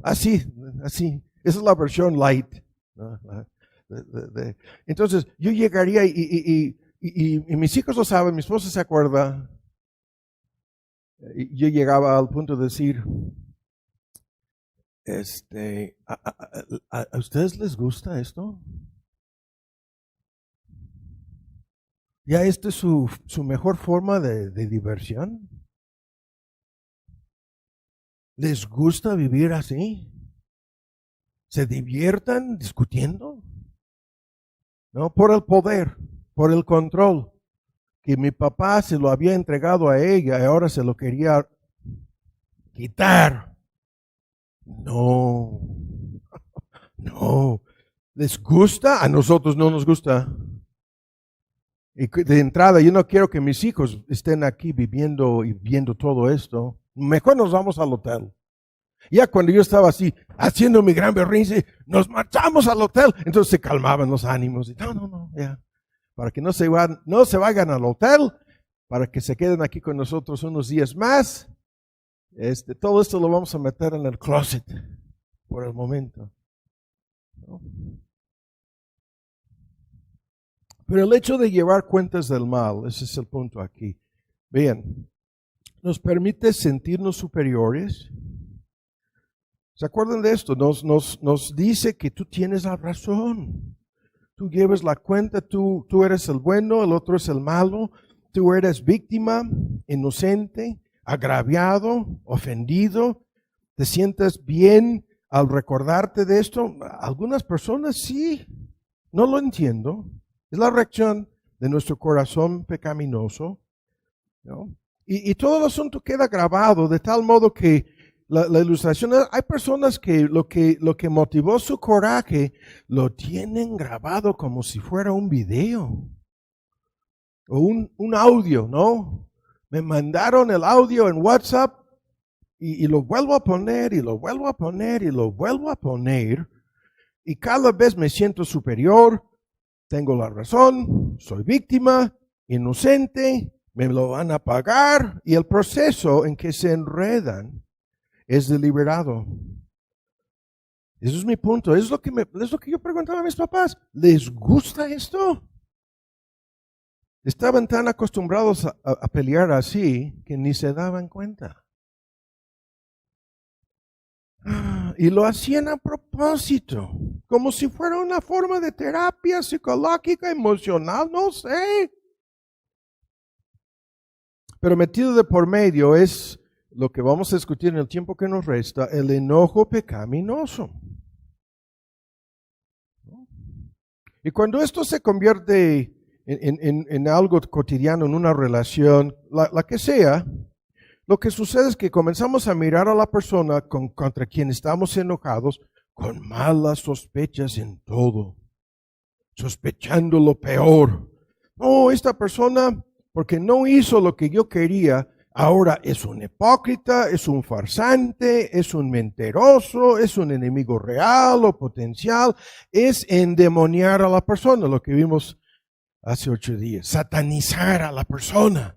Así. Esa es la versión light. Entonces yo llegaría y mis hijos lo saben, mi esposa se acuerda. Yo llegaba al punto de decir, ¿a ustedes les gusta esto? ¿Ya esta es su mejor forma de diversión? ¿Les gusta vivir así? ¿Se diviertan discutiendo? ¿No? Por el poder, por el control, que mi papá se lo había entregado a ella y ahora se lo quería quitar. No. ¿Les gusta? A nosotros no nos gusta. Y de entrada, yo no quiero que mis hijos estén aquí viviendo y viendo todo esto. Mejor nos vamos al hotel. Ya cuando yo estaba así, haciendo mi gran berrinche, nos marchamos al hotel. Entonces se calmaban los ánimos. Y no, ya. Para que no se vayan al hotel, para que se queden aquí con nosotros unos días más. Todo esto lo vamos a meter en el closet por el momento, ¿no? Pero el hecho de llevar cuentas del mal, ese es el punto aquí. Vean, nos permite sentirnos superiores. ¿Se acuerdan de esto? Nos dice que tú tienes la razón. Tú llevas la cuenta, tú eres el bueno, el otro es el malo. Tú eres víctima, inocente, agraviado, ofendido. ¿Te sientes bien al recordarte de esto? Algunas personas sí, no lo entiendo. Es la reacción de nuestro corazón pecaminoso, ¿no? Y todo el asunto queda grabado de tal modo que la ilustración, hay personas que lo que motivó su coraje lo tienen grabado como si fuera un video o un audio, ¿no? Me mandaron el audio en WhatsApp y lo vuelvo a poner y lo vuelvo a poner y lo vuelvo a poner y cada vez me siento superior, tengo la razón, soy víctima, inocente, me lo van a pagar y el proceso en que se enredan es deliberado. Eso es mi punto. Es lo que yo preguntaba a mis papás. ¿Les gusta esto? Estaban tan acostumbrados a pelear así que ni se daban cuenta. Y lo hacían a propósito, como si fuera una forma de terapia psicológica, emocional, no sé. Pero metido de por medio es lo que vamos a discutir en el tiempo que nos resta, el enojo pecaminoso. Y cuando esto se convierte en algo cotidiano, en una relación, la que sea, lo que sucede es que comenzamos a mirar a la persona contra quien estamos enojados con malas sospechas en todo, sospechando lo peor. No, esta persona, porque no hizo lo que yo quería, ahora es un hipócrita, es un farsante, es un mentiroso, es un enemigo real o potencial, es endemoniar a la persona, lo que vimos hace 8 días, satanizar a la persona.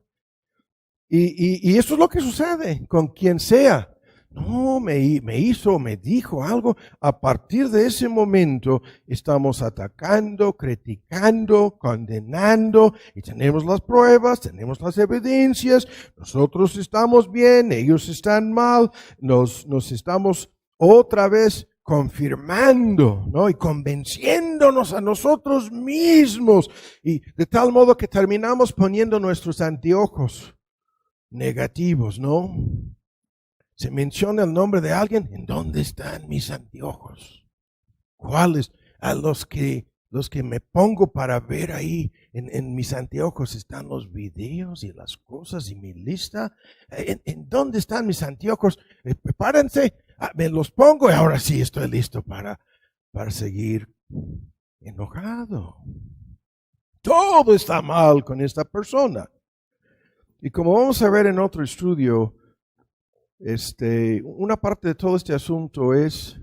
Y eso es lo que sucede con quien sea. No, me dijo algo. A partir de ese momento estamos atacando, criticando, condenando y tenemos las pruebas, tenemos las evidencias. Nosotros estamos bien, ellos están mal. Nos estamos otra vez confirmando, ¿no? Y convenciéndonos a nosotros mismos. Y de tal modo que terminamos poniendo nuestros anteojos negativos, ¿no? Se menciona el nombre de alguien, ¿en dónde están mis anteojos? ¿Cuáles? A los que me pongo para ver ahí en mis anteojos están los videos y las cosas y mi lista. ¿En dónde están mis anteojos? Prepárense, me los pongo y ahora sí estoy listo para seguir enojado. Todo está mal con esta persona. Y como vamos a ver en otro estudio, una parte de todo este asunto es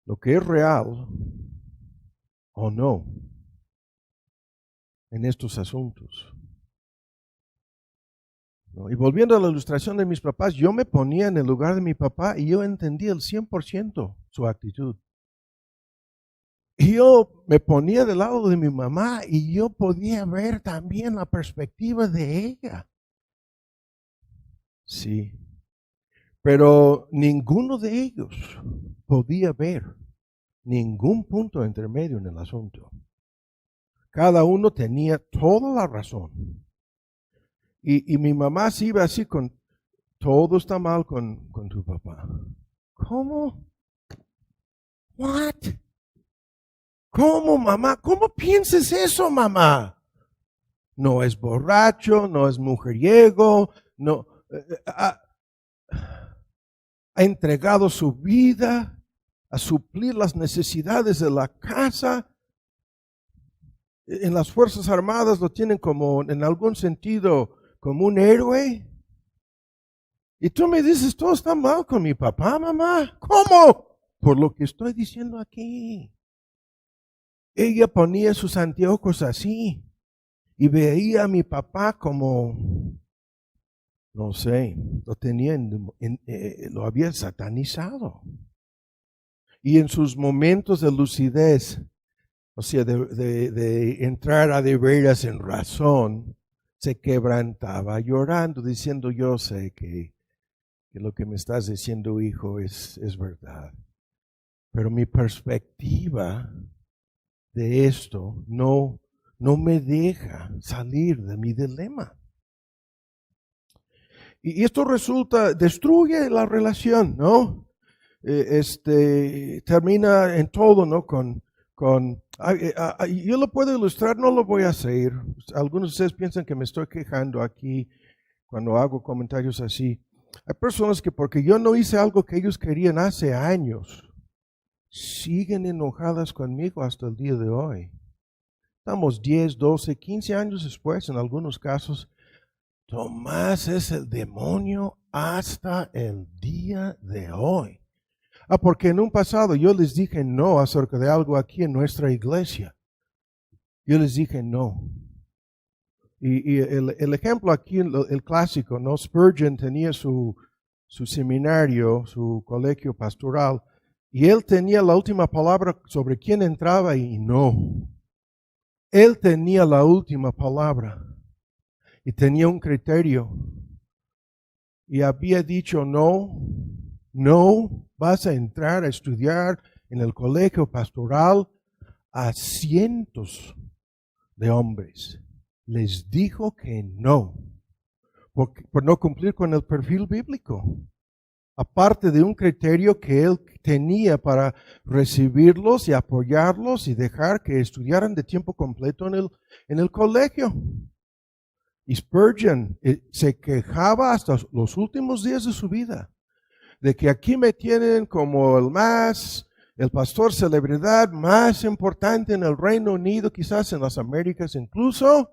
lo que es real o no en estos asuntos. ¿No? Y volviendo a la ilustración de mis papás, yo me ponía en el lugar de mi papá y yo entendía el 100% su actitud. Y yo me ponía del lado de mi mamá y yo podía ver también la perspectiva de ella. Sí. Pero ninguno de ellos podía ver ningún punto intermedio en el asunto. Cada uno tenía toda la razón. Y mi mamá se iba así con, todo está mal con tu papá. ¿Cómo? ¿What? ¿Cómo, mamá? ¿Cómo piensas eso, mamá? No es borracho, no es mujeriego, no... ha entregado su vida a suplir las necesidades de la casa. En las Fuerzas Armadas lo tienen como, en algún sentido, como un héroe. Y tú me dices, todo está mal con mi papá, mamá. ¿Cómo? Por lo que estoy diciendo aquí. Ella ponía sus anteojos así y veía a mi papá como, no sé, lo había satanizado. Y en sus momentos de lucidez, o sea, de entrar a de veras en razón, se quebrantaba llorando, diciendo, yo sé que lo que me estás diciendo, hijo, es verdad. Pero mi perspectiva de esto no me deja salir de mi dilema. Y esto destruye la relación, ¿no? Termina en todo, ¿no? Yo lo puedo ilustrar, no lo voy a hacer. Algunos de ustedes piensan que me estoy quejando aquí cuando hago comentarios así. Hay personas que porque yo no hice algo que ellos querían hace años, siguen enojadas conmigo hasta el día de hoy. Estamos 10, 12, 15 años después en algunos casos. Tomás es el demonio hasta el día de hoy. Porque en un pasado yo les dije no acerca de algo aquí en nuestra iglesia. Yo les dije no. Y el ejemplo aquí, el clásico, ¿no? Spurgeon tenía su seminario, su colegio pastoral, y él tenía la última palabra sobre quién entraba y no. Él tenía la última palabra y tenía un criterio. Y había dicho no vas a entrar a estudiar en el colegio pastoral a cientos de hombres. Les dijo que no, por no cumplir con el perfil bíblico. Aparte de un criterio que él tenía para recibirlos y apoyarlos y dejar que estudiaran de tiempo completo en el colegio. Y Spurgeon se quejaba hasta los últimos días de su vida de que aquí me tienen como el pastor celebridad más importante en el Reino Unido, quizás en las Américas incluso,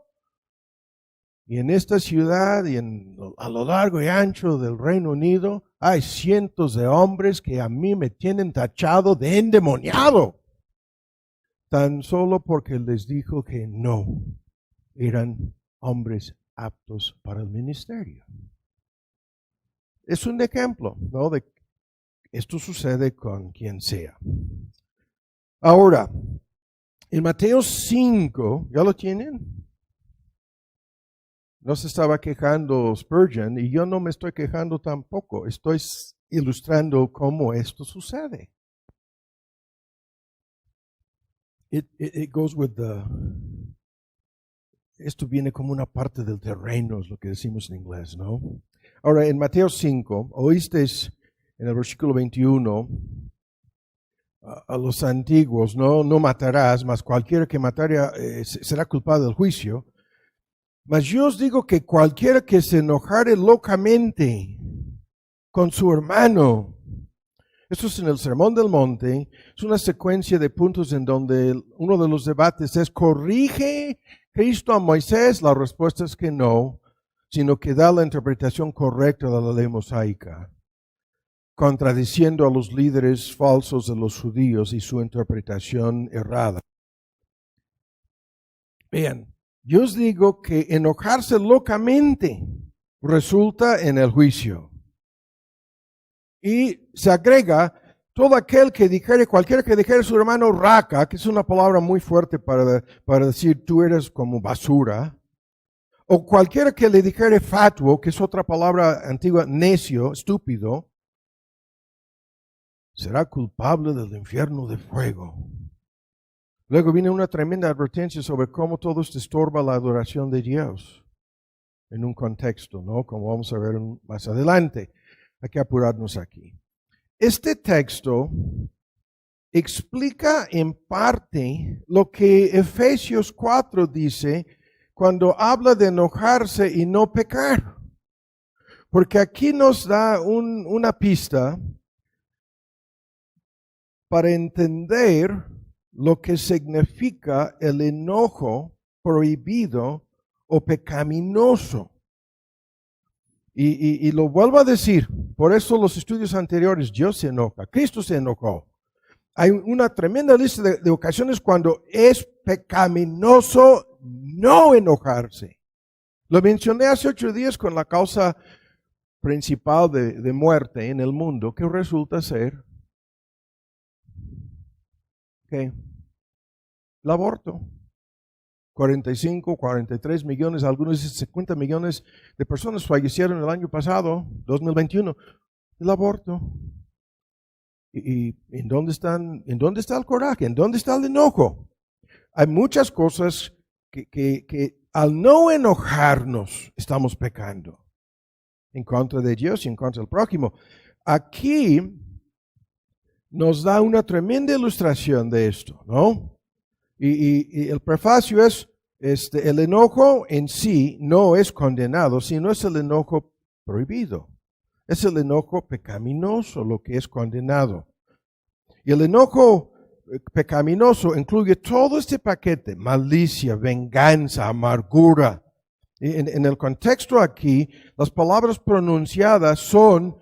y en esta ciudad y a lo largo y ancho del Reino Unido hay cientos de hombres que a mí me tienen tachado de endemoniado, tan solo porque les dijo que no eran hombres aptos para el ministerio. es un ejemplo, ¿no? De esto sucede con quien sea. Ahora, en Mateo 5, ¿ya lo tienen? No se estaba quejando Spurgeon y yo no me estoy quejando tampoco. Estoy ilustrando cómo esto sucede. It goes with the... Esto viene como una parte del terreno, es lo que decimos en inglés, ¿no? Ahora, en Mateo 5, oísteis en el versículo 21 a los antiguos, no matarás, mas cualquiera que matara será culpado del juicio. Mas yo os digo que cualquiera que se enojare locamente con su hermano, esto es en el Sermón del Monte, es una secuencia de puntos en donde uno de los debates es, ¿corrige Cristo a Moisés? La respuesta es que no, sino que da la interpretación correcta de la ley mosaica, contradiciendo a los líderes falsos de los judíos y su interpretación errada. Vean, yo os digo que enojarse locamente resulta en el juicio. Y se agrega, todo aquel que dijere, cualquiera que dijere a su hermano raca, que es una palabra muy fuerte para decir tú eres como basura, o cualquiera que le dijere fatuo, que es otra palabra antigua, necio, estúpido, será culpable del infierno de fuego. Luego viene una tremenda advertencia sobre cómo todo esto estorba la adoración de Dios en un contexto, ¿no? Como vamos a ver más adelante. Hay que apurarnos aquí. Este texto explica en parte lo que Efesios 4 dice cuando habla de enojarse y no pecar. Porque aquí nos da una pista para entender lo que significa el enojo prohibido o pecaminoso. Y lo vuelvo a decir, por eso los estudios anteriores, Dios se enoja, Cristo se enojó. Hay una tremenda lista de ocasiones cuando es pecaminoso no enojarse. Lo mencioné hace 8 días con la causa principal de muerte en el mundo, que resulta ser el aborto. 45, 43 millones, algunos dicen 50 millones de personas fallecieron el año pasado, 2021, el aborto. ¿Y en dónde está el coraje? ¿En dónde está el enojo? Hay muchas cosas que al no enojarnos estamos pecando en contra de Dios y en contra del prójimo. Aquí nos da una tremenda ilustración de esto, ¿no? Y el prefacio es, el enojo en sí no es condenado, sino es el enojo prohibido. Es el enojo pecaminoso lo que es condenado. Y el enojo pecaminoso incluye todo este paquete: malicia, venganza, amargura. En el contexto aquí, las palabras pronunciadas son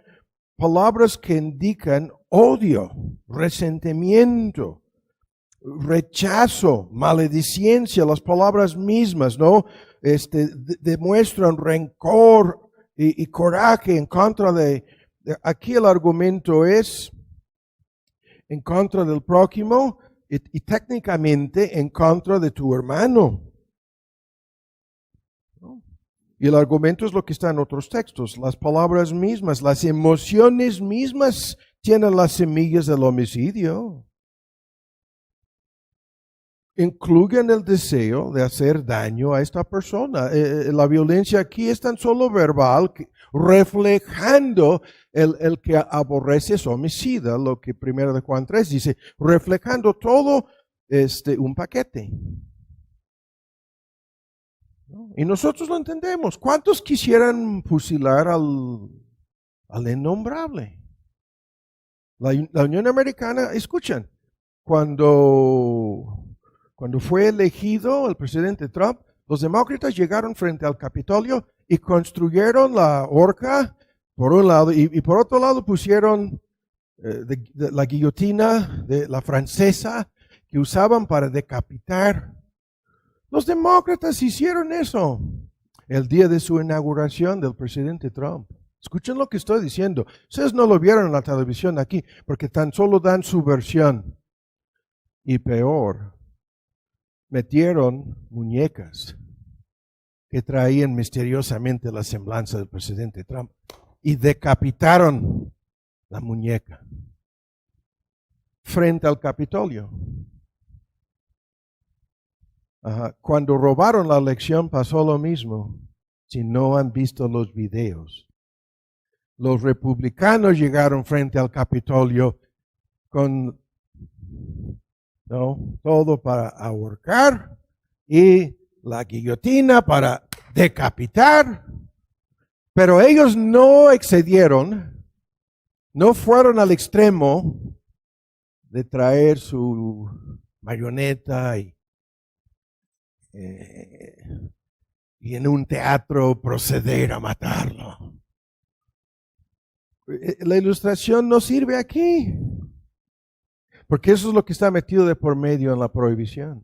palabras que indican odio, resentimiento, rechazo, maledicencia, las palabras mismas, ¿no? Demuestran rencor y coraje en contra de... Aquí el argumento es en contra del prójimo y técnicamente en contra de tu hermano. ¿No? Y el argumento es lo que está en otros textos. Las palabras mismas, las emociones mismas tienen las semillas del homicidio. Incluyen el deseo de hacer daño a esta persona. La violencia aquí es tan solo verbal, reflejando el que aborrece es homicida, lo que 1 Juan 3 dice, reflejando todo un paquete. Y nosotros lo entendemos. ¿Cuántos quisieran fusilar al innombrable? La Unión Americana, escuchen, cuando fue elegido el presidente Trump, los demócratas llegaron frente al Capitolio y construyeron la horca por un lado y por otro lado pusieron la guillotina de la francesa que usaban para decapitar. Los demócratas hicieron eso el día de su inauguración del presidente Trump. Escuchen lo que estoy diciendo. Ustedes no lo vieron en la televisión aquí, porque tan solo dan su versión. Y peor, metieron muñecas que traían misteriosamente la semblanza del presidente Trump y decapitaron la muñeca frente al Capitolio. Cuando robaron la elección pasó lo mismo. Si no han visto los videos, los republicanos llegaron frente al Capitolio con todo para ahorcar y la guillotina para decapitar, pero ellos no excedieron, no fueron al extremo de traer su marioneta y en un teatro proceder a matarlo. La ilustración no sirve aquí, porque eso es lo que está metido de por medio en la prohibición.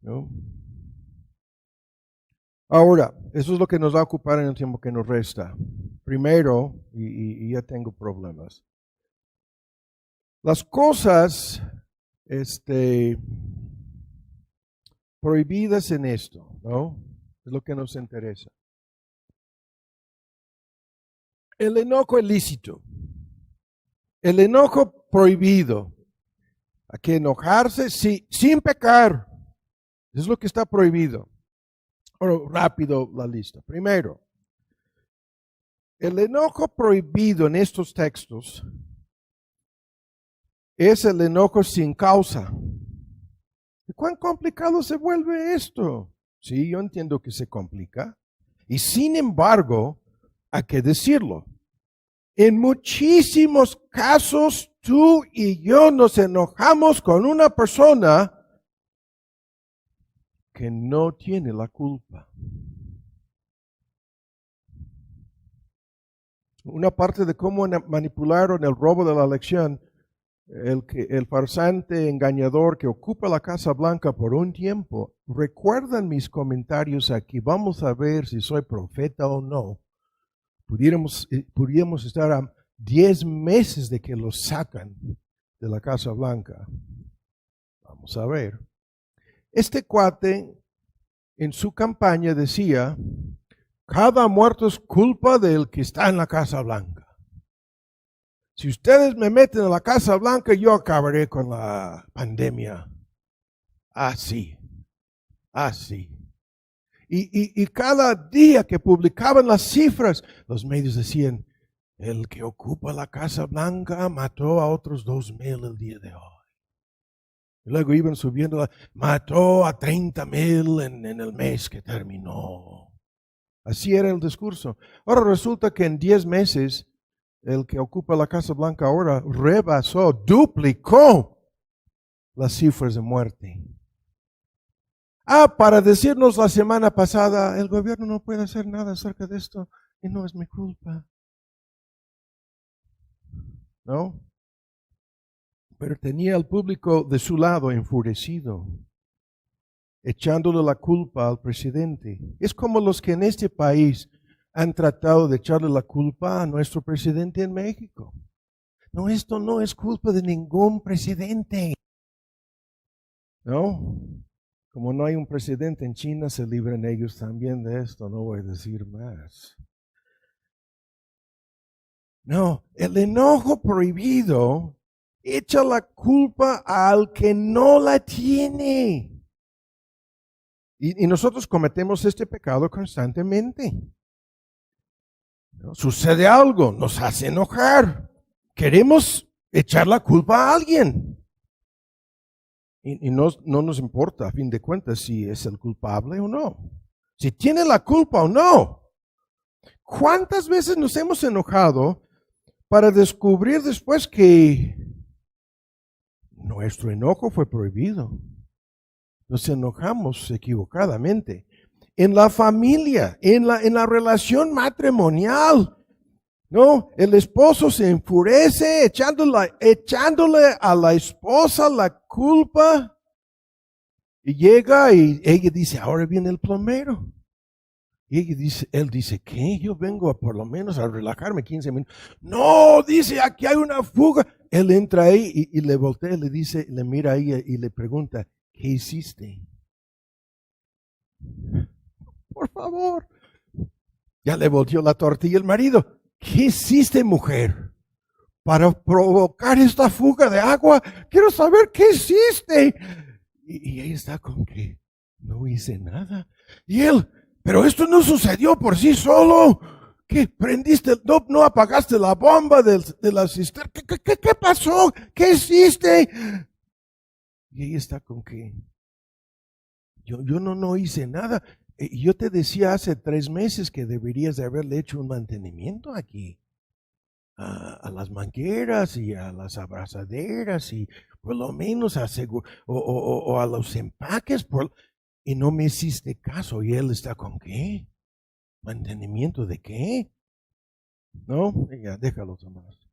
¿No? Ahora, eso es lo que nos va a ocupar en el tiempo que nos resta. Primero, y ya tengo problemas. Las cosas prohibidas en esto, ¿no? Es lo que nos interesa. El enojo ilícito. El enojo prohibido. Hay que enojarse sin pecar. Es lo que está prohibido. Ahora, rápido la lista. Primero, el enojo prohibido en estos textos es el enojo sin causa. ¿Cuán complicado se vuelve esto? Sí, yo entiendo que se complica. Y sin embargo, hay que decirlo. En muchísimos casos, tú y yo nos enojamos con una persona que no tiene la culpa. Una parte de cómo manipularon el robo de la elección, el farsante engañador que ocupa la Casa Blanca por un tiempo. Recuerdan mis comentarios aquí. Vamos a ver si soy profeta o no. Pudiéramos estar a 10 meses de que los sacan de la Casa Blanca. Vamos a ver. Este cuate en su campaña decía, cada muerto es culpa del que está en la Casa Blanca. Si ustedes me meten en la Casa Blanca, yo acabaré con la pandemia. Así. Y cada día que publicaban las cifras, los medios decían, el que ocupa la Casa Blanca mató a otros 2,000 el día de hoy. Y luego iban subiendo, mató a 30,000 en el mes que terminó. Así era el discurso. Ahora resulta que en 10 meses, el que ocupa la Casa Blanca ahora rebasó, duplicó las cifras de muerte. Para decirnos la semana pasada, el gobierno no puede hacer nada acerca de esto y no es mi culpa. ¿No? Pero tenía al público de su lado enfurecido, echándole la culpa al presidente. Es como los que en este país han tratado de echarle la culpa a nuestro presidente en México. No, esto no es culpa de ningún presidente. ¿No? Como no hay un presidente en China, se libran ellos también de esto. No voy a decir más. No, el enojo prohibido echa la culpa al que no la tiene. Y nosotros cometemos este pecado constantemente. ¿No? Sucede algo, nos hace enojar. Queremos echar la culpa a alguien. Y no nos importa, a fin de cuentas, si es el culpable o no. Si tiene la culpa o no. ¿Cuántas veces nos hemos enojado para descubrir después que nuestro enojo fue prohibido? Nos enojamos equivocadamente. En la familia, en la relación matrimonial, ¿no? El esposo se enfurece echándole a la esposa la culpa y llega y ella dice, ahora viene el plomero. Y él dice, ¿qué? Yo vengo por lo menos a relajarme 15 minutos. No, dice, aquí hay una fuga. Él entra ahí y le voltea, le dice, le mira ahí y le pregunta, ¿qué hiciste? Por favor. Ya le volteó la tortilla el marido. ¿Qué hiciste, mujer, para provocar esta fuga de agua? Quiero saber qué hiciste. Y ella está con que no hice nada. Y él, pero esto no sucedió por sí solo. ¿Qué? ¿Prendiste? ¿No apagaste la bomba de la cisterna? ¿Qué pasó? ¿Qué hiciste? Y ella está con que yo no hice nada. Yo te decía hace 3 meses que deberías de haberle hecho un mantenimiento aquí. A las mangueras y a las abrazaderas y por lo menos o a los empaques. Y no me hiciste caso. ¿Y él está con qué? ¿Mantenimiento de qué? No, ya, déjalo, hermanos.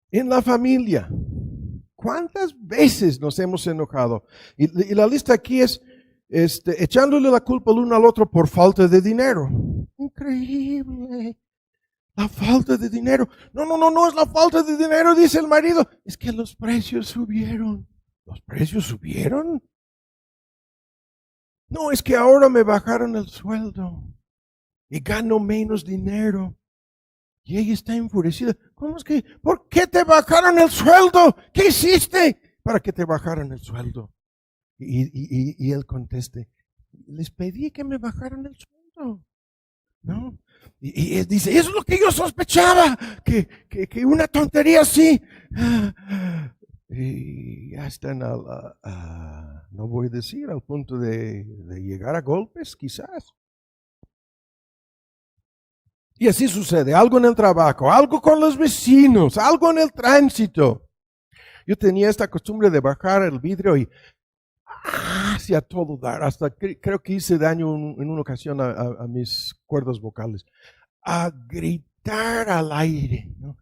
En la familia, ¿cuántas veces nos hemos enojado? Y la lista aquí es echándole la culpa el uno al otro por falta de dinero. Increíble. La falta de dinero. No es la falta de dinero, dice el marido. Es que los precios subieron. ¿Los precios subieron? No, es que ahora me bajaron el sueldo y gano menos dinero. Y ella está enfurecida. ¿Cómo es que? ¿Por qué te bajaron el sueldo? ¿Qué hiciste para que te bajaran el sueldo? Y él conteste, les pedí que me bajaran el sueldo. ¿No? Y él dice, eso es lo que yo sospechaba, que una tontería así. Y ya están no voy a decir, al punto de llegar a golpes, quizás. Y así sucede, algo en el trabajo, algo con los vecinos, algo en el tránsito. Yo tenía esta costumbre de bajar el vidrio y hacia todo dar, hasta creo que hice daño en una ocasión a mis cuerdas vocales, a gritar al aire, ¿no?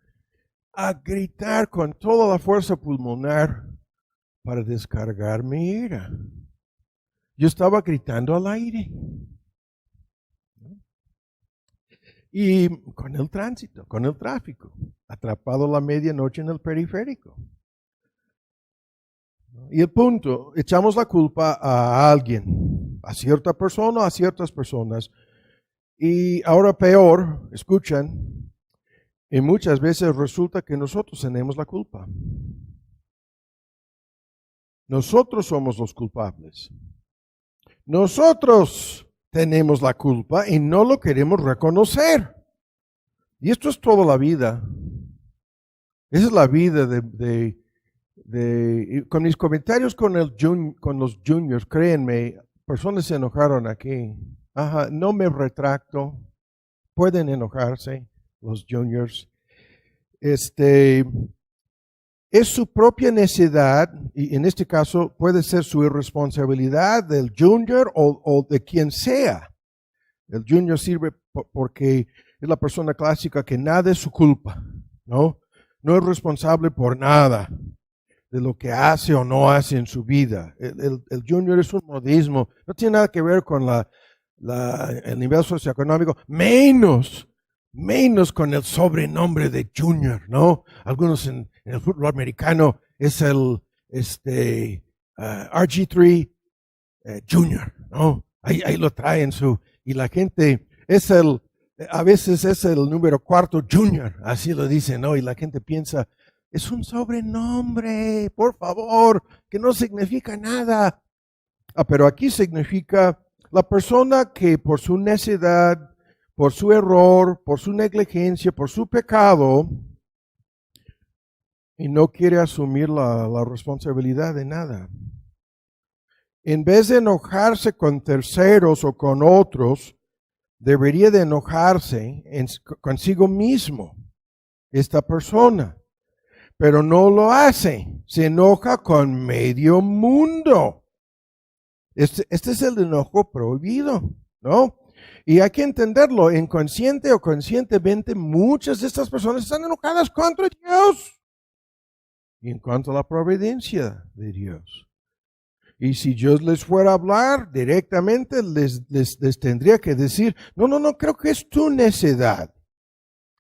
A gritar con toda la fuerza pulmonar para descargar mi ira. Yo estaba gritando al aire. Y con el tránsito, con el tráfico, atrapado la medianoche en el periférico. Y el punto, echamos la culpa a alguien, a cierta persona, a ciertas personas. Y ahora peor, escuchan, y muchas veces resulta que nosotros tenemos la culpa. Nosotros somos los culpables. Nosotros tenemos la culpa y no lo queremos reconocer. Y esto es toda la vida. Esa es la vida con mis comentarios con los juniors, créanme, personas se enojaron aquí. Ajá, no me retracto. Pueden enojarse los juniors. Es su propia necedad, y en este caso puede ser su irresponsabilidad del junior o de quien sea. El junior sirve porque es la persona clásica que nada es su culpa, ¿no? No es responsable por nada de lo que hace o no hace en su vida. El junior es un modismo, no tiene nada que ver con el nivel socioeconómico, menos con el sobrenombre de junior, ¿no? Algunos en el fútbol americano es el RG3 Junior, ¿no? Ahí lo traen y la gente a veces es el número 4 Junior, así lo dicen, ¿no? Y la gente piensa, es un sobrenombre, por favor, que no significa nada. Pero aquí significa la persona que por su necedad, por su error, por su negligencia, por su pecado, y no quiere asumir la responsabilidad de nada. En vez de enojarse con terceros o con otros, debería de enojarse consigo mismo, esta persona. Pero no lo hace, se enoja con medio mundo. Este es el enojo prohibido, ¿no? Y hay que entenderlo, inconsciente o conscientemente, muchas de estas personas están enojadas contra Dios y en cuanto a la providencia de Dios. Y si yo les fuera a hablar directamente, les tendría que decir, no, creo que es tu necedad.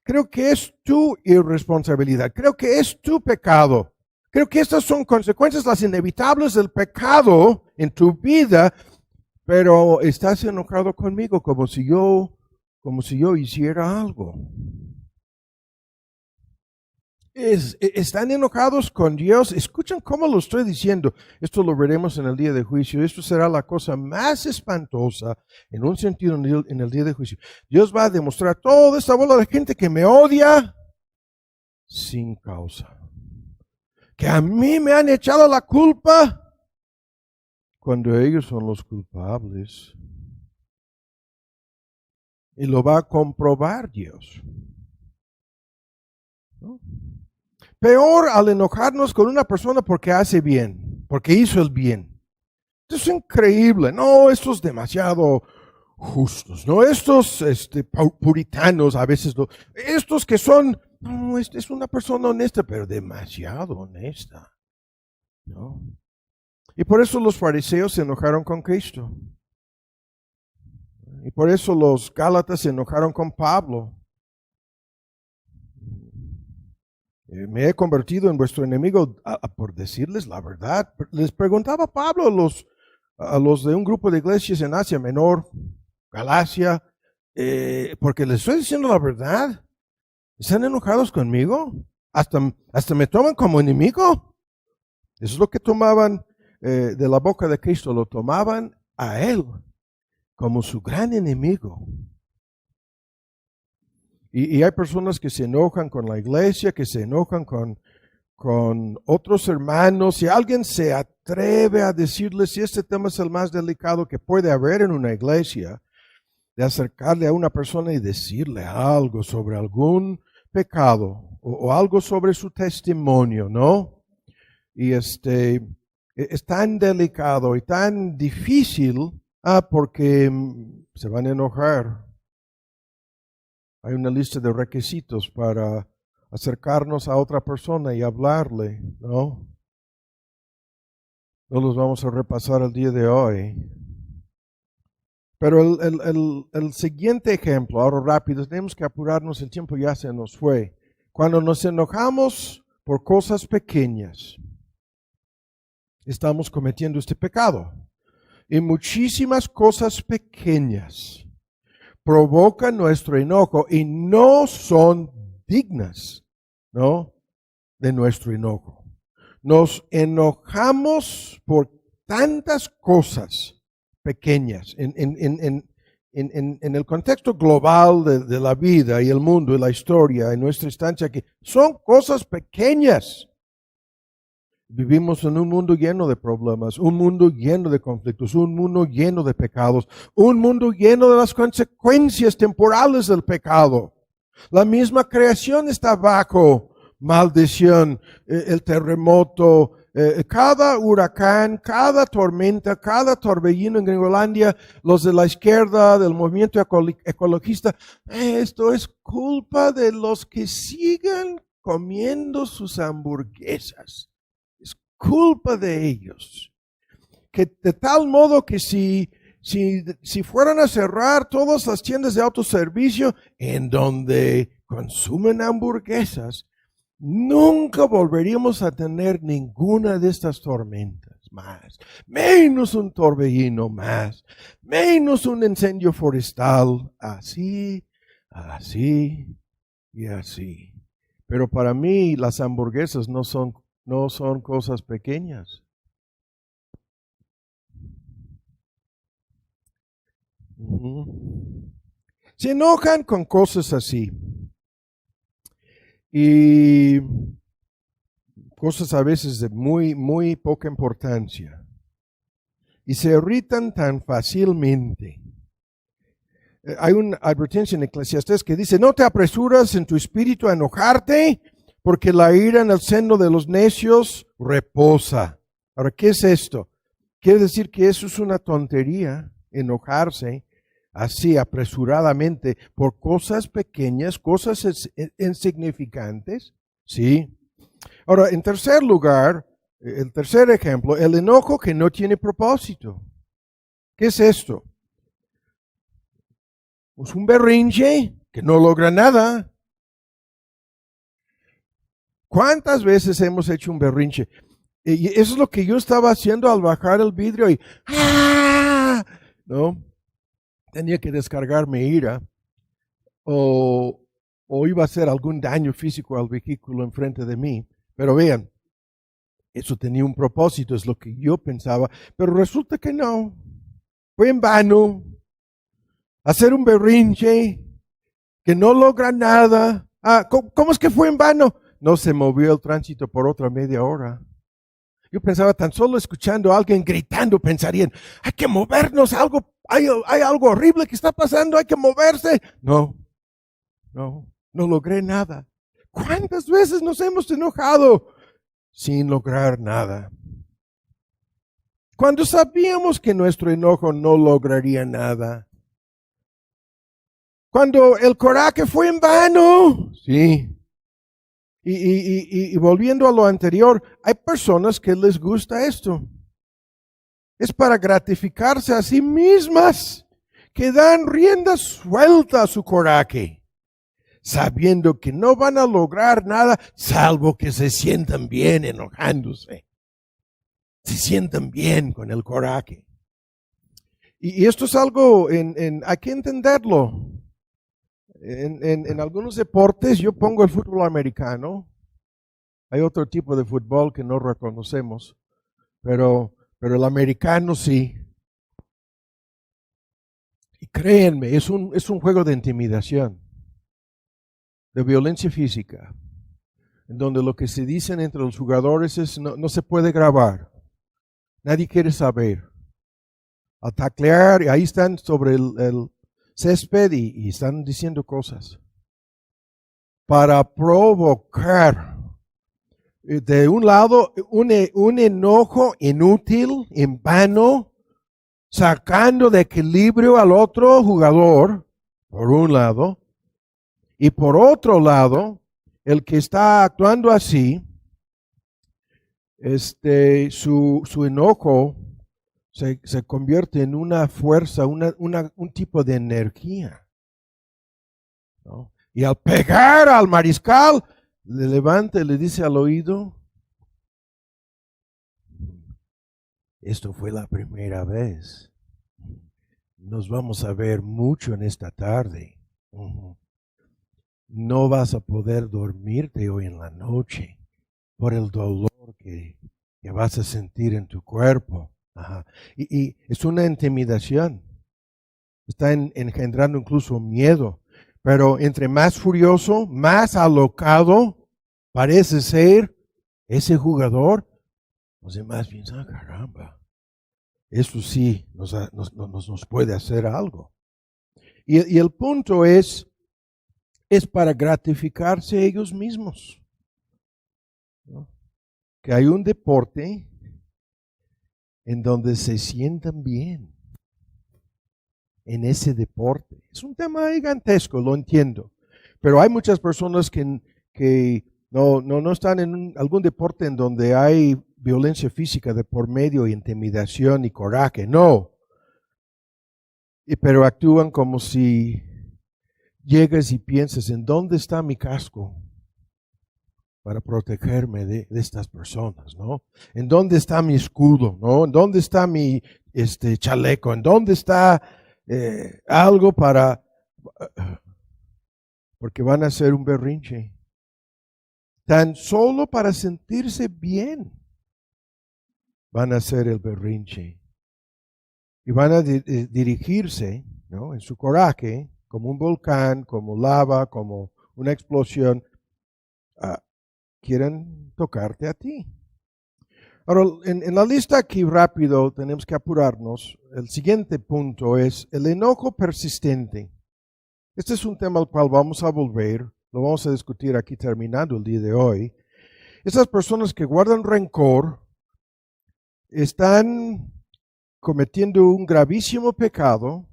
Creo que es tu irresponsabilidad. Creo que es tu pecado. Creo que estas son consecuencias, las inevitables del pecado en tu vida, pero estás enojado conmigo como si yo hiciera algo. Están enojados con Dios. Escuchen cómo lo estoy diciendo. Esto lo veremos en el día de juicio. Esto será la cosa más espantosa en un sentido en el día de juicio. Dios va a demostrar a toda esta bola de gente que me odia sin causa. Que a mí me han echado la culpa cuando ellos son los culpables. Y lo va a comprobar Dios. ¿No? Peor al enojarnos con una persona porque hace bien, porque hizo el bien. Esto es increíble. No, estos demasiado justos, no, estos puritanos a veces, no. Estos que son, no, es una persona honesta, pero demasiado honesta. ¿No? Y por eso los fariseos se enojaron con Cristo. Y por eso los gálatas se enojaron con Pablo. Me he convertido en vuestro enemigo por decirles la verdad. Les preguntaba Pablo a los de un grupo de iglesias en Asia Menor, Galacia, porque les estoy diciendo la verdad. ¿Están enojados conmigo? ¿Hasta me toman como enemigo? Eso es lo que tomaban de la boca de Cristo, lo tomaban a Él como su gran enemigo. Y hay personas que se enojan con la iglesia, que se enojan con otros hermanos. Si alguien se atreve a decirles, si este tema es el más delicado que puede haber en una iglesia, de acercarle a una persona y decirle algo sobre algún pecado o algo sobre su testimonio, ¿no? Y es tan delicado y tan difícil porque se van a enojar. Hay una lista de requisitos para acercarnos a otra persona y hablarle, ¿no? No los vamos a repasar el día de hoy. Pero el siguiente ejemplo, ahora rápido, tenemos que apurarnos, el tiempo ya se nos fue. Cuando nos enojamos por cosas pequeñas, estamos cometiendo este pecado. Y muchísimas cosas pequeñas provocan nuestro enojo y no son dignas, ¿no?, de nuestro enojo. Nos enojamos por tantas cosas pequeñas en el contexto global de la vida y el mundo y la historia, en nuestra instancia aquí. Son cosas pequeñas. Vivimos en un mundo lleno de problemas, un mundo lleno de conflictos, un mundo lleno de pecados, un mundo lleno de las consecuencias temporales del pecado. La misma creación está bajo maldición, el terremoto, cada huracán, cada tormenta, cada torbellino en Gringolandia, los de la izquierda, del movimiento ecologista, esto es culpa de los que sigan comiendo sus hamburguesas. Culpa de ellos, que de tal modo que si fueran a cerrar todas las tiendas de autoservicio en donde consumen hamburguesas, nunca volveríamos a tener ninguna de estas tormentas más, menos un torbellino más, menos un incendio forestal, así y así. Pero para mí las hamburguesas no son cosas pequeñas. Se enojan con cosas así. Y cosas a veces de muy, muy poca importancia. Y se irritan tan fácilmente. Hay una advertencia en Eclesiastés que dice, no te apresuras en tu espíritu a enojarte, porque la ira en el seno de los necios reposa. Ahora, ¿qué es esto? Quiere decir que eso es una tontería, enojarse así apresuradamente por cosas pequeñas, cosas insignificantes. ¿Sí? Ahora, en tercer lugar, El tercer ejemplo, el enojo que no tiene propósito. ¿Qué es esto? Pues un berrinche que no logra nada. ¿Cuántas veces hemos hecho un berrinche? Y eso es lo que yo estaba haciendo al bajar el vidrio y ¡ah! ¿No? Tenía que descargar mi ira o iba a hacer algún daño físico al vehículo enfrente de mí. Pero vean, eso tenía un propósito, es lo que yo pensaba, pero resulta que no. Fue en vano hacer un berrinche que no logra nada. ¿Cómo es que fue en vano? No se movió el tránsito por otra media hora. Yo pensaba, tan solo escuchando a alguien gritando, pensarían, hay que movernos, hay algo horrible que está pasando, hay que moverse. No logré nada. ¿Cuántas veces nos hemos enojado sin lograr nada? Cuando sabíamos que nuestro enojo no lograría nada. Cuando el coraje fue en vano. Sí. Y volviendo a lo anterior, hay personas que les gusta esto. Es para gratificarse a sí mismas, que dan rienda suelta a su coraje, sabiendo que no van a lograr nada, salvo que se sientan bien enojándose. Se sientan bien con el coraje. Y esto es algo, hay que entenderlo. En algunos deportes, yo pongo el fútbol americano. Hay otro tipo de fútbol que no reconocemos, pero el americano sí. Y créanme, es un juego de intimidación, de violencia física, en donde lo que se dicen entre los jugadores es no se puede grabar. Nadie quiere saber. Al taclear, y ahí están sobre el césped y están diciendo cosas para provocar de un lado un enojo inútil, en vano, sacando de equilibrio al otro jugador, por un lado, y por otro lado, el que está actuando así, su enojo se convierte en una fuerza, un tipo de energía, ¿no? Y al pegar al mariscal, le levanta y le dice al oído, esto fue la primera vez. Nos vamos a ver mucho en esta tarde. No vas a poder dormirte hoy en la noche por el dolor que vas a sentir en tu cuerpo. Y es una intimidación. Está engendrando incluso miedo. Pero entre más furioso, más alocado parece ser ese jugador, los demás piensan, caramba, eso sí nos puede hacer algo. Y el punto es para gratificarse ellos mismos, ¿no? Que hay un deporte en donde se sientan bien en ese deporte. Es un tema gigantesco, lo entiendo, pero hay muchas personas que no están en algún deporte en donde hay violencia física de por medio, intimidación y coraje, no. Pero actúan como si llegas y piensas, ¿en dónde está mi casco para protegerme de estas personas, ¿no? ¿En dónde está mi escudo, ¿no? ¿En dónde está mi chaleco? ¿En dónde está algo para... porque van a hacer un berrinche. Tan solo para sentirse bien van a hacer el berrinche. Y van a dirigirse, ¿no? En su coraje, como un volcán, como lava, como una explosión, quieren tocarte a ti. Ahora, en la lista aquí rápido, tenemos que apurarnos. El siguiente punto es el enojo persistente. Este es un tema al cual vamos a volver, lo vamos a discutir aquí terminando el día de hoy. Esas personas que guardan rencor están cometiendo un gravísimo pecado,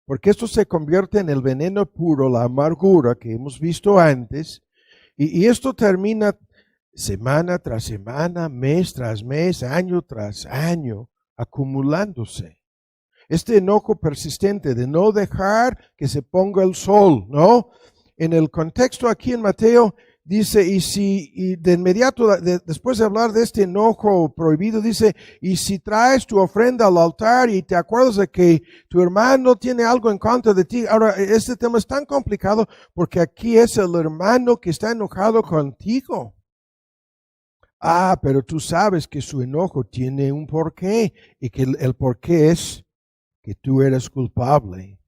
porque esto se convierte en el veneno puro, la amargura que hemos visto antes, y esto termina semana tras semana, mes tras mes, año tras año, acumulándose. Este enojo persistente de no dejar que se ponga el sol, ¿no? En el contexto aquí en Mateo dice, y de inmediato, después de hablar de este enojo prohibido, dice, y si traes tu ofrenda al altar y te acuerdas de que tu hermano tiene algo en contra de ti. Ahora, este tema es tan complicado porque aquí es el hermano que está enojado contigo. Ah, pero tú sabes que su enojo tiene un porqué y que el porqué es que tú eres culpable.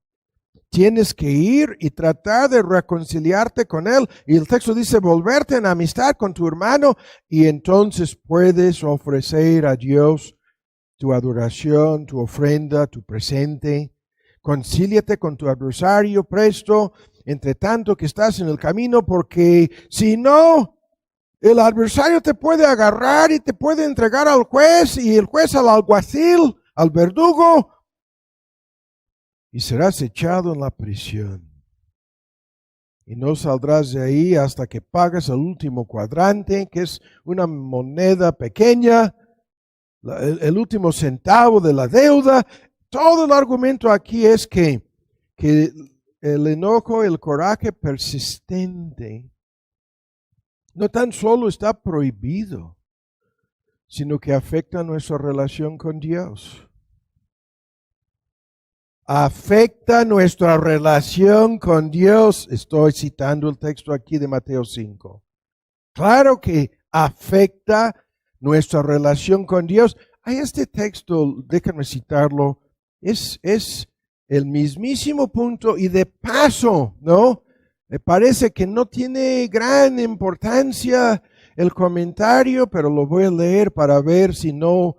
Tienes que ir y tratar de reconciliarte con él. Y el texto dice, volverte en amistad con tu hermano y entonces puedes ofrecer a Dios tu adoración, tu ofrenda, tu presente. Concíliate con tu adversario presto, entre tanto que estás en el camino, porque si no, el adversario te puede agarrar y te puede entregar al juez y el juez al alguacil, al verdugo, y serás echado en la prisión. Y no saldrás de ahí hasta que pagues el último cuadrante, que es una moneda pequeña, el último centavo de la deuda. Todo el argumento aquí es que el enojo, el coraje persistente, no tan solo está prohibido, sino que afecta nuestra relación con Dios. Afecta nuestra relación con Dios. Estoy citando el texto aquí de Mateo 5. Claro que afecta nuestra relación con Dios. Este texto, déjenme citarlo, es el mismísimo punto y de paso, ¿no? Me parece que no tiene gran importancia el comentario, pero lo voy a leer para ver si no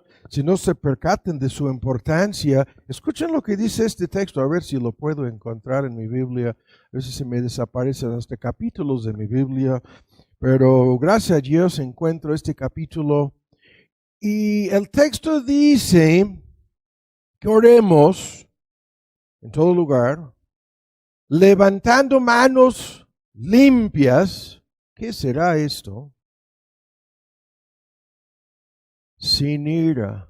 se percaten de su importancia. Escuchen lo que dice este texto, a ver si lo puedo encontrar en mi Biblia. A veces se me desaparecen hasta capítulos de mi Biblia, pero gracias a Dios encuentro este capítulo. Y el texto dice que oremos en todo lugar, levantando manos limpias. ¿Qué será esto? Sin ira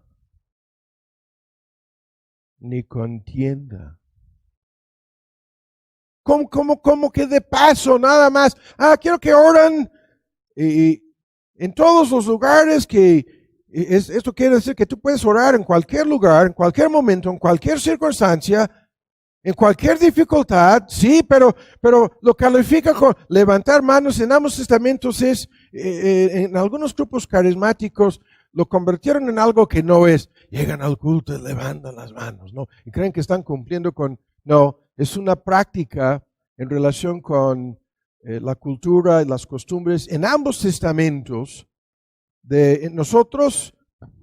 ni contienda. ¿Cómo que de paso nada más? Quiero que oran y en todos los lugares esto quiere decir que tú puedes orar en cualquier lugar, en cualquier momento, en cualquier circunstancia, en cualquier dificultad, sí, pero lo califica con levantar manos. En ambos testamentos en algunos grupos carismáticos, lo convirtieron en algo que no es. Llegan al culto y levantan las manos, ¿no? Y creen que están cumpliendo no, es una práctica en relación con la cultura y las costumbres. En ambos testamentos, nosotros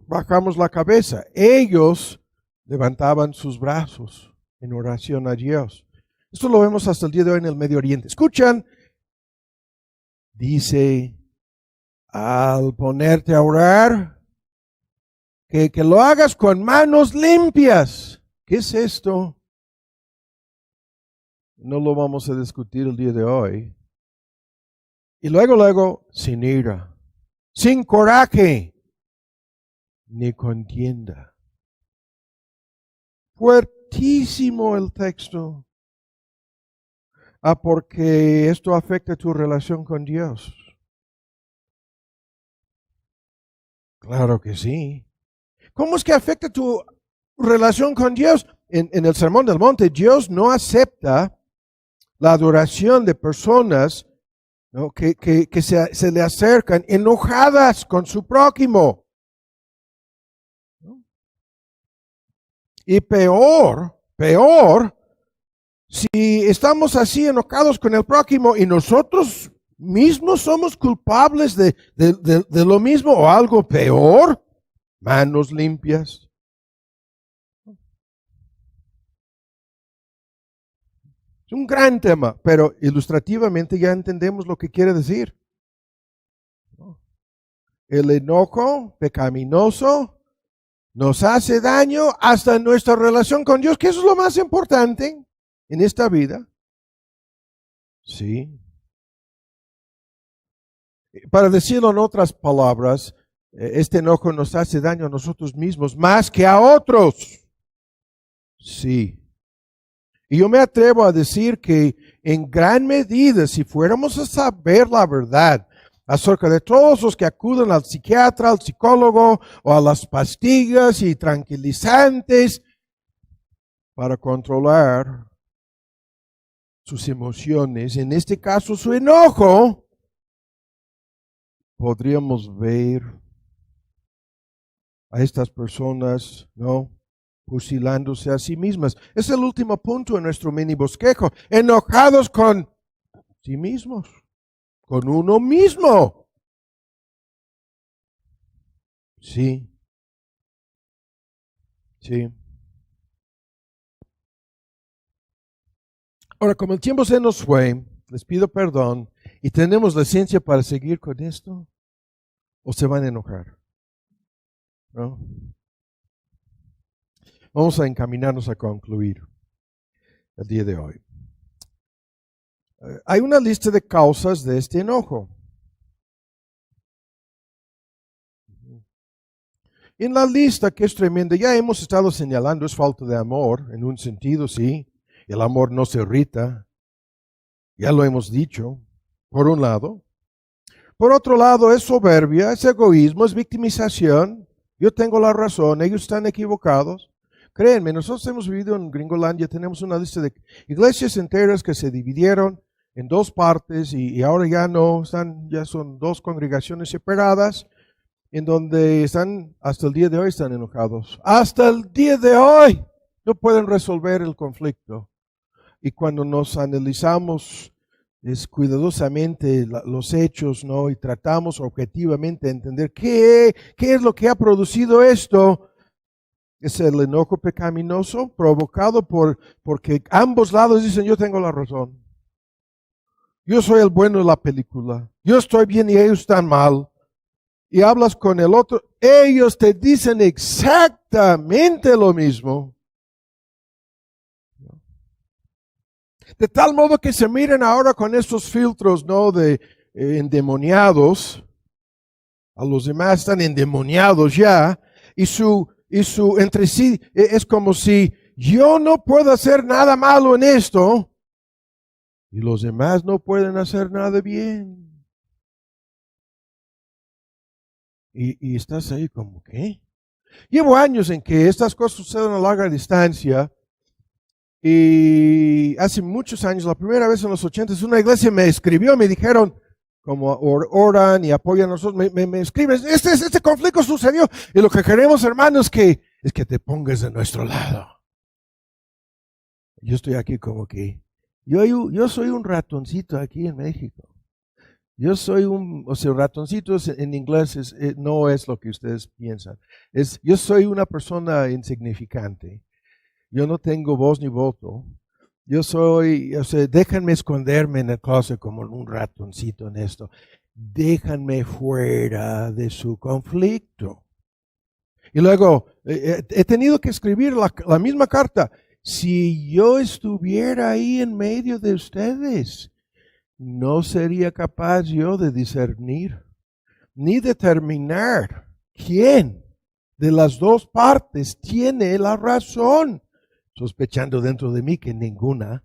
bajamos la cabeza, ellos levantaban sus brazos en oración a Dios. Esto lo vemos hasta el día de hoy en el Medio Oriente. ¿Escuchan? Dice, al ponerte a orar, que lo hagas con manos limpias. ¿Qué es esto? No lo vamos a discutir el día de hoy. Y luego, sin ira, sin coraje, ni contienda. Fuertísimo el texto. Porque esto afecta tu relación con Dios. Claro que sí. ¿Cómo es que afecta tu relación con Dios? En el Sermón del Monte, Dios no acepta la adoración de personas, ¿no?, que se le acercan enojadas con su prójimo. ¿No? Y peor, si estamos así enojados con el prójimo y nosotros mismos somos culpables de lo mismo o algo peor, manos limpias. Es un gran tema, pero ilustrativamente ya entendemos lo que quiere decir. El enojo pecaminoso nos hace daño hasta en nuestra relación con Dios, que eso es lo más importante en esta vida. Sí. Para decirlo en otras palabras, este enojo nos hace daño a nosotros mismos más que a otros. Sí. Y yo me atrevo a decir que en gran medida, si fuéramos a saber la verdad acerca de todos los que acuden al psiquiatra, al psicólogo o a las pastillas y tranquilizantes para controlar sus emociones, en este caso su enojo, podríamos ver a estas personas, ¿no?, fusilándose a sí mismas. Es el último punto en nuestro mini bosquejo. Enojados con sí mismos, con uno mismo. Sí. Sí. Ahora, como el tiempo se nos fue, les pido perdón y tenemos la ciencia para seguir con esto, o se van a enojar, ¿no? Vamos a encaminarnos a concluir el día de hoy. Hay una lista de causas de este enojo. En la lista, que es tremenda, ya hemos estado señalando, es falta de amor, en un sentido, sí. El amor no se irrita, ya lo hemos dicho, por un lado. Por otro lado, es soberbia, es egoísmo, es victimización. Yo tengo la razón, ellos están equivocados. Créanme, nosotros hemos vivido en Gringolandia, tenemos una lista de iglesias enteras que se dividieron en dos partes y ahora ya no, ya son dos congregaciones separadas, en donde están, hasta el día de hoy están enojados. Hasta el día de hoy no pueden resolver el conflicto. Y cuando nos analizamos cuidadosamente los hechos, ¿no?, y tratamos objetivamente de entender qué es lo que ha producido esto, es el enojo pecaminoso provocado porque ambos lados dicen: yo tengo la razón. Yo soy el bueno de la película. Yo estoy bien y ellos están mal. Y hablas con el otro, ellos te dicen exactamente lo mismo. De tal modo que se miren ahora con estos filtros, ¿no?, de endemoniados. A los demás están endemoniados ya. Y su entre sí es como si yo no puedo hacer nada malo en esto y los demás no pueden hacer nada bien. Y estás ahí como, ¿qué? Llevo años en que estas cosas suceden a larga distancia. Y hace muchos años, la primera vez en los 80s, una iglesia me escribió, me dijeron, como oran y apoyan a nosotros, me escriben: este conflicto sucedió y lo que queremos, hermanos, es que te pongas de nuestro lado. Yo estoy aquí como que, yo soy un ratoncito aquí en México. Yo soy ratoncitos en inglés no es lo que ustedes piensan. Yo soy una persona insignificante. Yo no tengo voz ni voto. Déjenme esconderme en el closet como un ratoncito en esto. Déjenme fuera de su conflicto. Y luego, he tenido que escribir la misma carta. Si yo estuviera ahí en medio de ustedes, no sería capaz yo de discernir ni determinar quién de las dos partes tiene la razón, sospechando dentro de mí que ninguna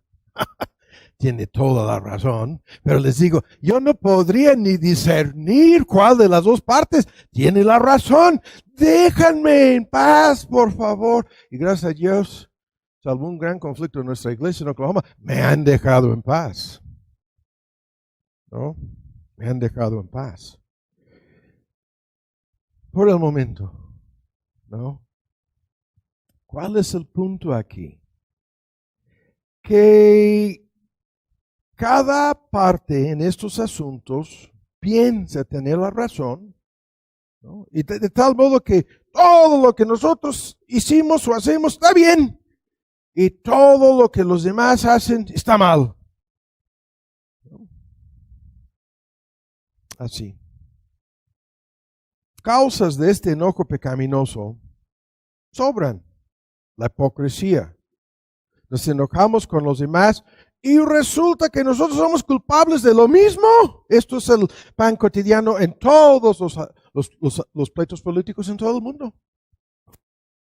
tiene toda la razón. Pero les digo, yo no podría ni discernir cuál de las dos partes tiene la razón. Déjenme en paz, por favor. Y gracias a Dios, salvo un gran conflicto en nuestra iglesia en Oklahoma, me han dejado en paz. ¿No? Me han dejado en paz. Por el momento, ¿no? ¿Cuál es el punto aquí? Que cada parte en estos asuntos piensa tener la razón, ¿no? Y de tal modo que todo lo que nosotros hicimos o hacemos está bien y todo lo que los demás hacen está mal. Así. Causas de este enojo pecaminoso sobran. La hipocresía. Nos enojamos con los demás Y resulta que nosotros somos culpables de lo mismo. Esto es el pan cotidiano en todos los pleitos políticos en todo el mundo.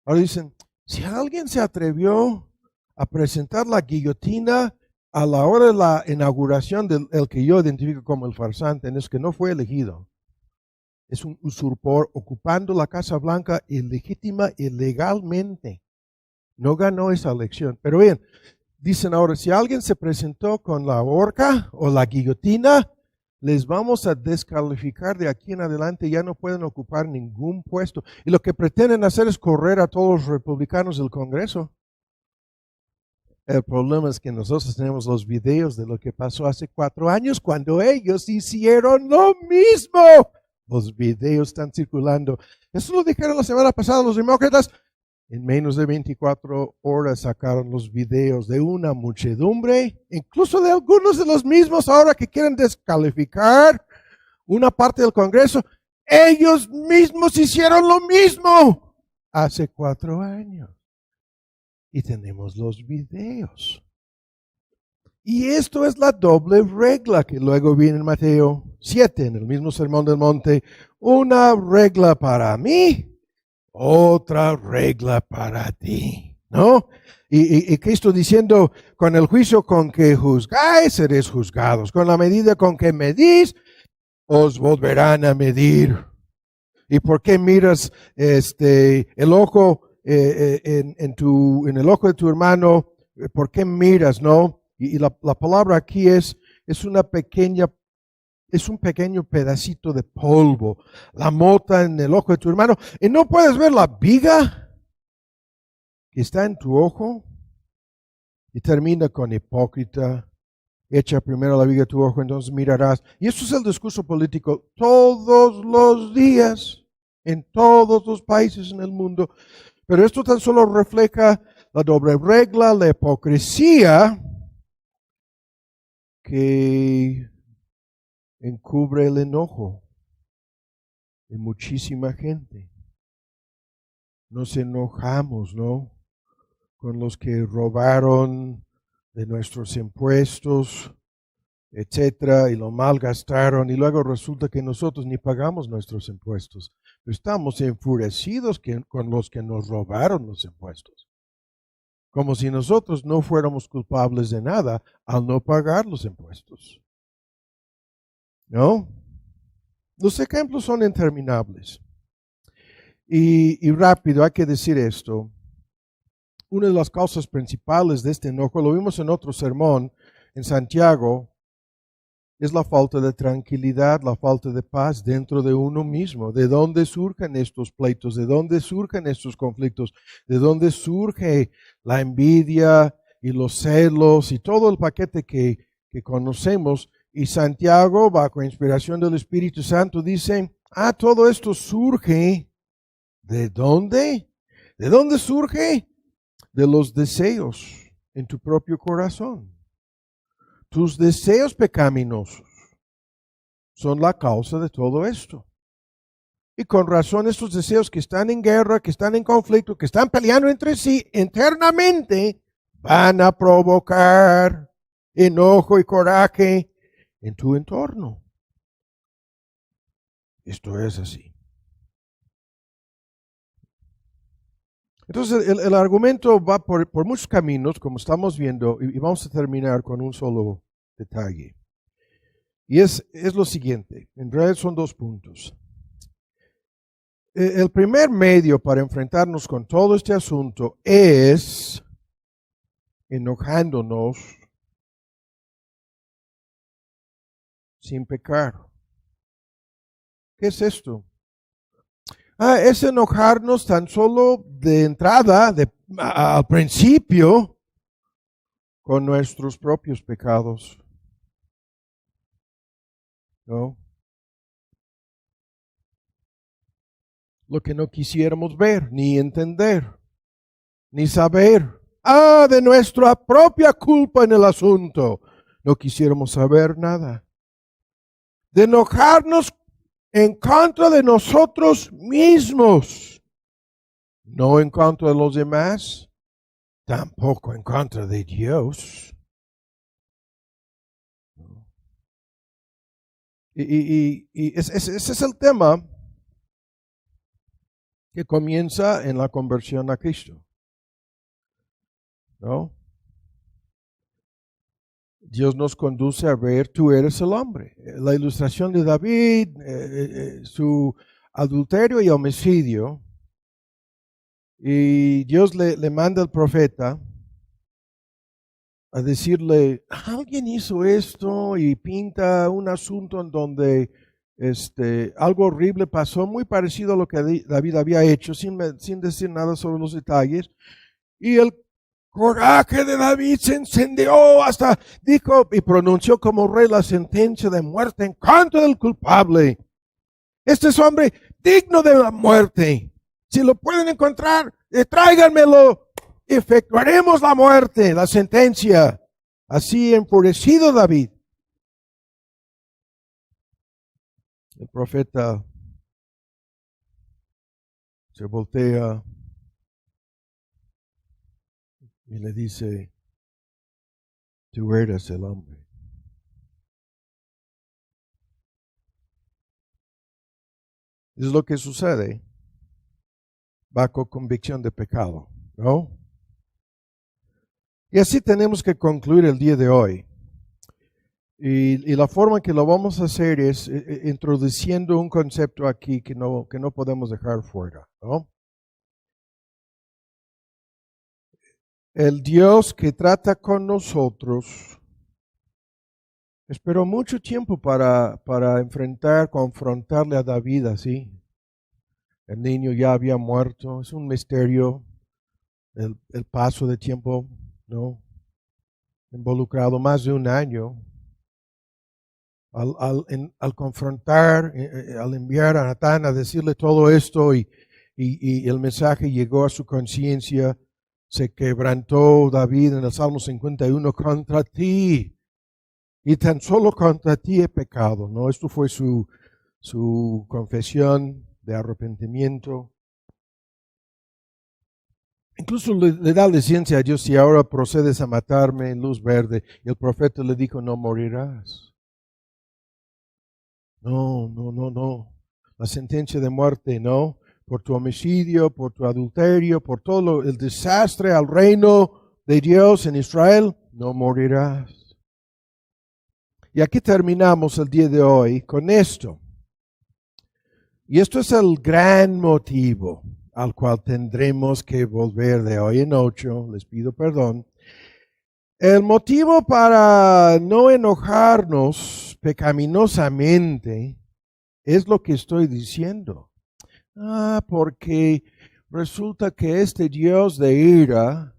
Ahora dicen, si alguien se atrevió a presentar la guillotina a la hora de la inauguración del que yo identifico como el farsante, es que no fue elegido. Es un usurpador ocupando la Casa Blanca ilegítima y legalmente. No ganó esa elección. Pero bien, dicen ahora, si alguien se presentó con la horca o la guillotina, les vamos a descalificar de aquí en adelante, ya no pueden ocupar ningún puesto. Y lo que pretenden hacer es correr a todos los republicanos del Congreso. El problema es que nosotros tenemos los videos de lo que pasó hace 4 años cuando ellos hicieron lo mismo. Los videos están circulando. Eso lo dijeron la semana pasada los demócratas. En menos de 24 horas sacaron los videos de una muchedumbre, incluso de algunos de los mismos ahora que quieren descalificar una parte del Congreso. Ellos mismos hicieron lo mismo hace 4 años. Y tenemos los videos. Y esto es la doble regla que luego viene en Mateo 7, en el mismo Sermón del Monte. Una regla para mí, otra regla para ti, ¿no? Y Cristo diciendo, con el juicio con que juzgáis, seréis juzgados. Con la medida con que medís, os volverán a medir. ¿Y por qué miras el ojo en el ojo de tu hermano? ¿Por qué miras, no? Y la palabra aquí es un pequeño pedacito de polvo, la mota en el ojo de tu hermano, y no puedes ver la viga que está en tu ojo. Y termina con hipócrita, echa primero la viga de tu ojo, entonces mirarás. Y eso es el discurso político todos los días, en todos los países en el mundo. Pero esto tan solo refleja la doble regla, la hipocresía que encubre el enojo de muchísima gente. Nos enojamos, ¿no? Con los que robaron de nuestros impuestos, etcétera, y lo malgastaron, y luego resulta que nosotros ni pagamos nuestros impuestos. Pero estamos enfurecidos con los que nos robaron los impuestos. Como si nosotros no fuéramos culpables de nada al no pagar los impuestos. ¿No? Los ejemplos son interminables. Y rápido, hay que decir esto. Una de las causas principales de este enojo, lo vimos en otro sermón en Santiago, es la falta de tranquilidad, la falta de paz dentro de uno mismo. ¿De dónde surgen estos pleitos? ¿De dónde surgen estos conflictos? ¿De dónde surge la envidia y los celos y todo el paquete que conocemos? Y Santiago, bajo inspiración del Espíritu Santo, dice, todo esto surge, ¿de dónde? ¿De dónde surge? De los deseos en tu propio corazón. Tus deseos pecaminosos son la causa de todo esto. Y con razón estos deseos que están en guerra, que están en conflicto, que están peleando entre sí internamente, van a provocar enojo y coraje en tu entorno. Esto es así. Entonces el argumento va por muchos caminos, como estamos viendo, y vamos a terminar con un solo detalle. Y es lo siguiente, en realidad son 2 puntos. El primer medio para enfrentarnos con todo este asunto es enojándonos sin pecar. ¿Qué es esto? Es enojarnos tan solo de entrada, al principio, con nuestros propios pecados. ¿No? Lo que no quisiéramos ver, ni entender, ni saber. De nuestra propia culpa en el asunto. No quisiéramos saber nada. De enojarnos en contra de nosotros mismos, no en contra de los demás, tampoco en contra de Dios. Ese es el tema que comienza en la conversión a Cristo, ¿no? Dios nos conduce a ver, tú eres el hombre. La ilustración de David, su adulterio y homicidio, y Dios le manda al profeta a decirle, alguien hizo esto y pinta un asunto en donde algo horrible pasó, muy parecido a lo que David había hecho, sin decir nada sobre los detalles. Y el coraje de David se encendió hasta dijo y pronunció como rey la sentencia de muerte en contra del culpable. Este es hombre digno de la muerte. Si lo pueden encontrar, tráiganmelo. Efectuaremos la muerte, la sentencia. Así enfurecido David. El profeta se voltea y le dice, tú eres el hombre. Es lo que sucede bajo convicción de pecado, ¿no? Y así tenemos que concluir el día de hoy. Y la forma en que lo vamos a hacer es introduciendo un concepto aquí que no podemos dejar fuera, ¿no? El Dios que trata con nosotros esperó mucho tiempo para confrontarle a David así. El niño ya había muerto, es un misterio el paso de tiempo, ¿no? Involucrado más de un año. Al confrontar, al enviar a Natán a decirle todo esto y el mensaje llegó a su conciencia, se quebrantó David en el Salmo 51 contra ti. Y tan solo contra ti he pecado, ¿no? Esto fue su confesión de arrepentimiento. Incluso le da licencia a Dios si ahora procedes a matarme en luz verde. Y el profeta le dijo, no morirás. No. La sentencia de muerte, no. Por tu homicidio, por tu adulterio, por todo el desastre al reino de Dios en Israel, no morirás. Y aquí terminamos el día de hoy con esto. Y esto es el gran motivo al cual tendremos que volver de hoy en 8. Les pido perdón. El motivo para no enojarnos pecaminosamente es lo que estoy diciendo. Porque resulta que este Dios de ira,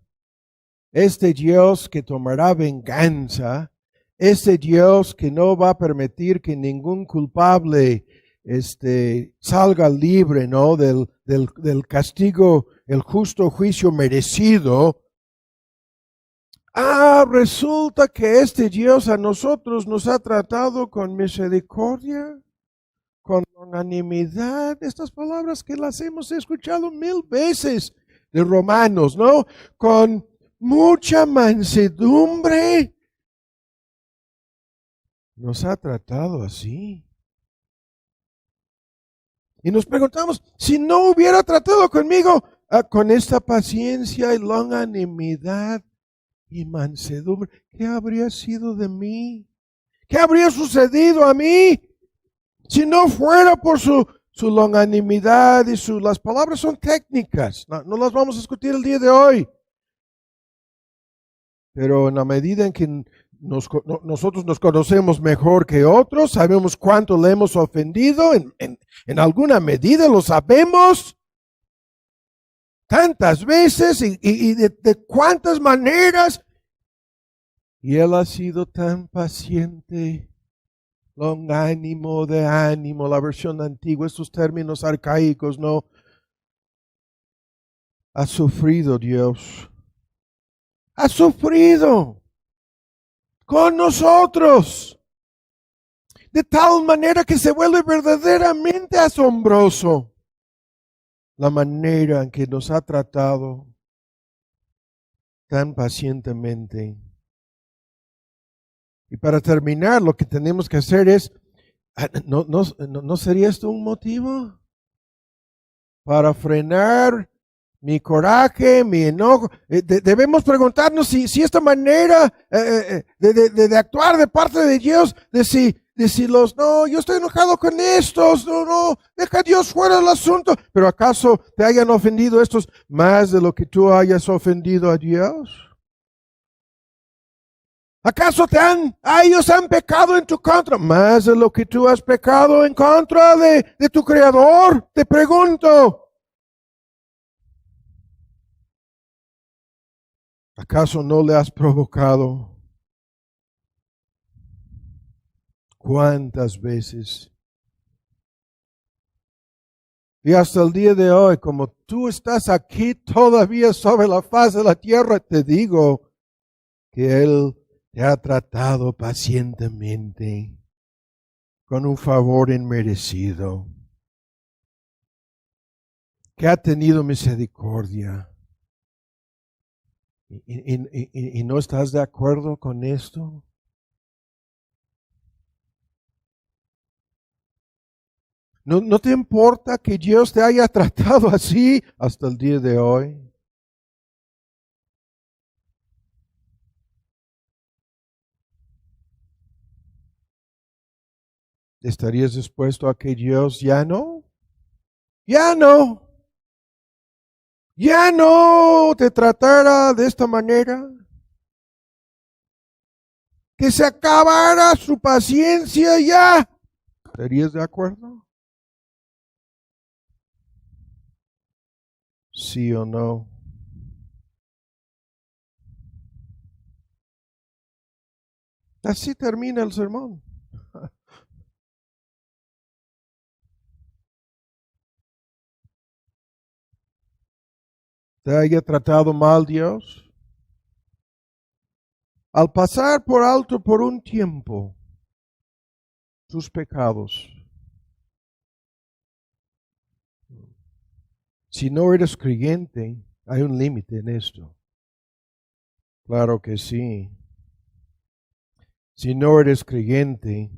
este Dios que tomará venganza, este Dios que no va a permitir que ningún culpable salga libre, ¿no? del castigo, el justo juicio merecido. Resulta que este Dios a nosotros nos ha tratado con misericordia, con longanimidad. Estas palabras que las hemos escuchado 1000 veces de Romanos, ¿no? Con mucha mansedumbre. Nos ha tratado así. Y nos preguntamos, si no hubiera tratado conmigo con esta paciencia y longanimidad y mansedumbre, ¿qué habría sido de mí? ¿Qué habría sucedido a mí si no fuera por su longanimidad y las palabras son técnicas? No las vamos a discutir el día de hoy. Pero en la medida en que nosotros nos conocemos mejor que otros, sabemos cuánto le hemos ofendido, en alguna medida lo sabemos, tantas veces y de cuántas maneras. Y Él ha sido tan paciente, longánimo, de ánimo, la versión antigua, estos términos arcaicos, ¿no? Ha sufrido Dios. Ha sufrido con nosotros, de tal manera que se vuelve verdaderamente asombroso la manera en que nos ha tratado tan pacientemente. Y para terminar, lo que tenemos que hacer es ¿No sería esto un motivo para frenar mi coraje, mi enojo? Debemos preguntarnos si esta manera de actuar de parte de Dios, no, yo estoy enojado con estos, no, deja a Dios fuera del asunto. Pero ¿acaso te hayan ofendido estos más de lo que tú hayas ofendido a Dios? ¿Acaso ellos han pecado en tu contra más de lo que tú has pecado en contra de tu Creador? Te pregunto. ¿Acaso no le has provocado? ¿Cuántas veces? Y hasta el día de hoy, como tú estás aquí todavía sobre la faz de la tierra, te digo que Él te ha tratado pacientemente con un favor inmerecido, que ha tenido misericordia. ¿Y no estás de acuerdo con esto? ¿No te importa que Dios te haya tratado así hasta el día de hoy? ¿Estarías dispuesto a que Dios ya no te tratara de esta manera? Que se acabara su paciencia ya. ¿Estarías de acuerdo? ¿Sí o no? Así termina el sermón. ¿Te haya tratado mal Dios? Al pasar por alto por un tiempo tus pecados, si no eres creyente, hay un límite en esto. Claro que sí. Si no eres creyente,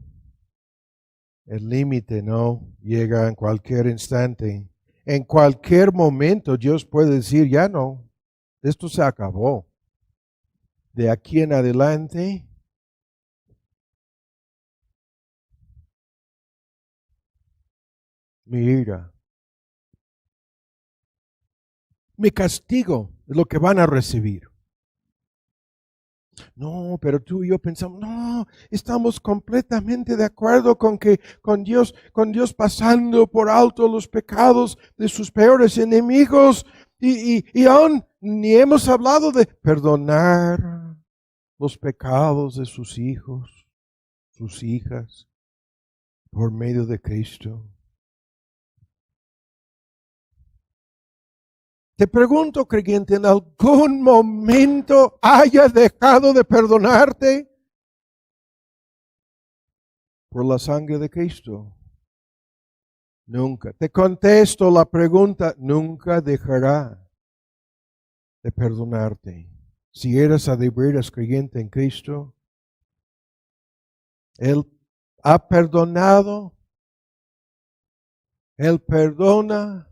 el límite no llega en cualquier instante. En cualquier momento Dios puede decir, ya no, esto se acabó. De aquí en adelante, mi ira, mi castigo es lo que van a recibir. No, pero tú y yo pensamos, no, estamos completamente de acuerdo con que con Dios pasando por alto los pecados de sus peores enemigos y aún ni hemos hablado de perdonar los pecados de sus hijos, sus hijas, por medio de Cristo. Te pregunto, creyente, ¿en algún momento hayas dejado de perdonarte por la sangre de Cristo? Nunca. Te contesto la pregunta, nunca dejará de perdonarte. Si eres a de veras creyente en Cristo, Él ha perdonado, Él perdona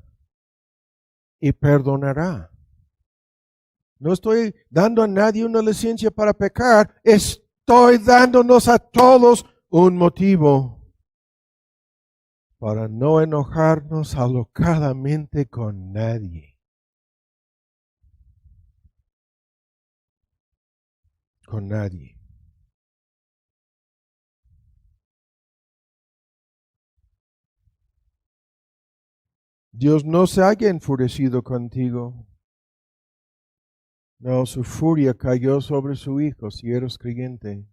y perdonará. No estoy dando a nadie una licencia para pecar, estoy dándonos a todos un motivo para no enojarnos alocadamente con nadie. Con nadie. Dios no se haya enfurecido contigo. No, su furia cayó sobre su Hijo, si eres creyente.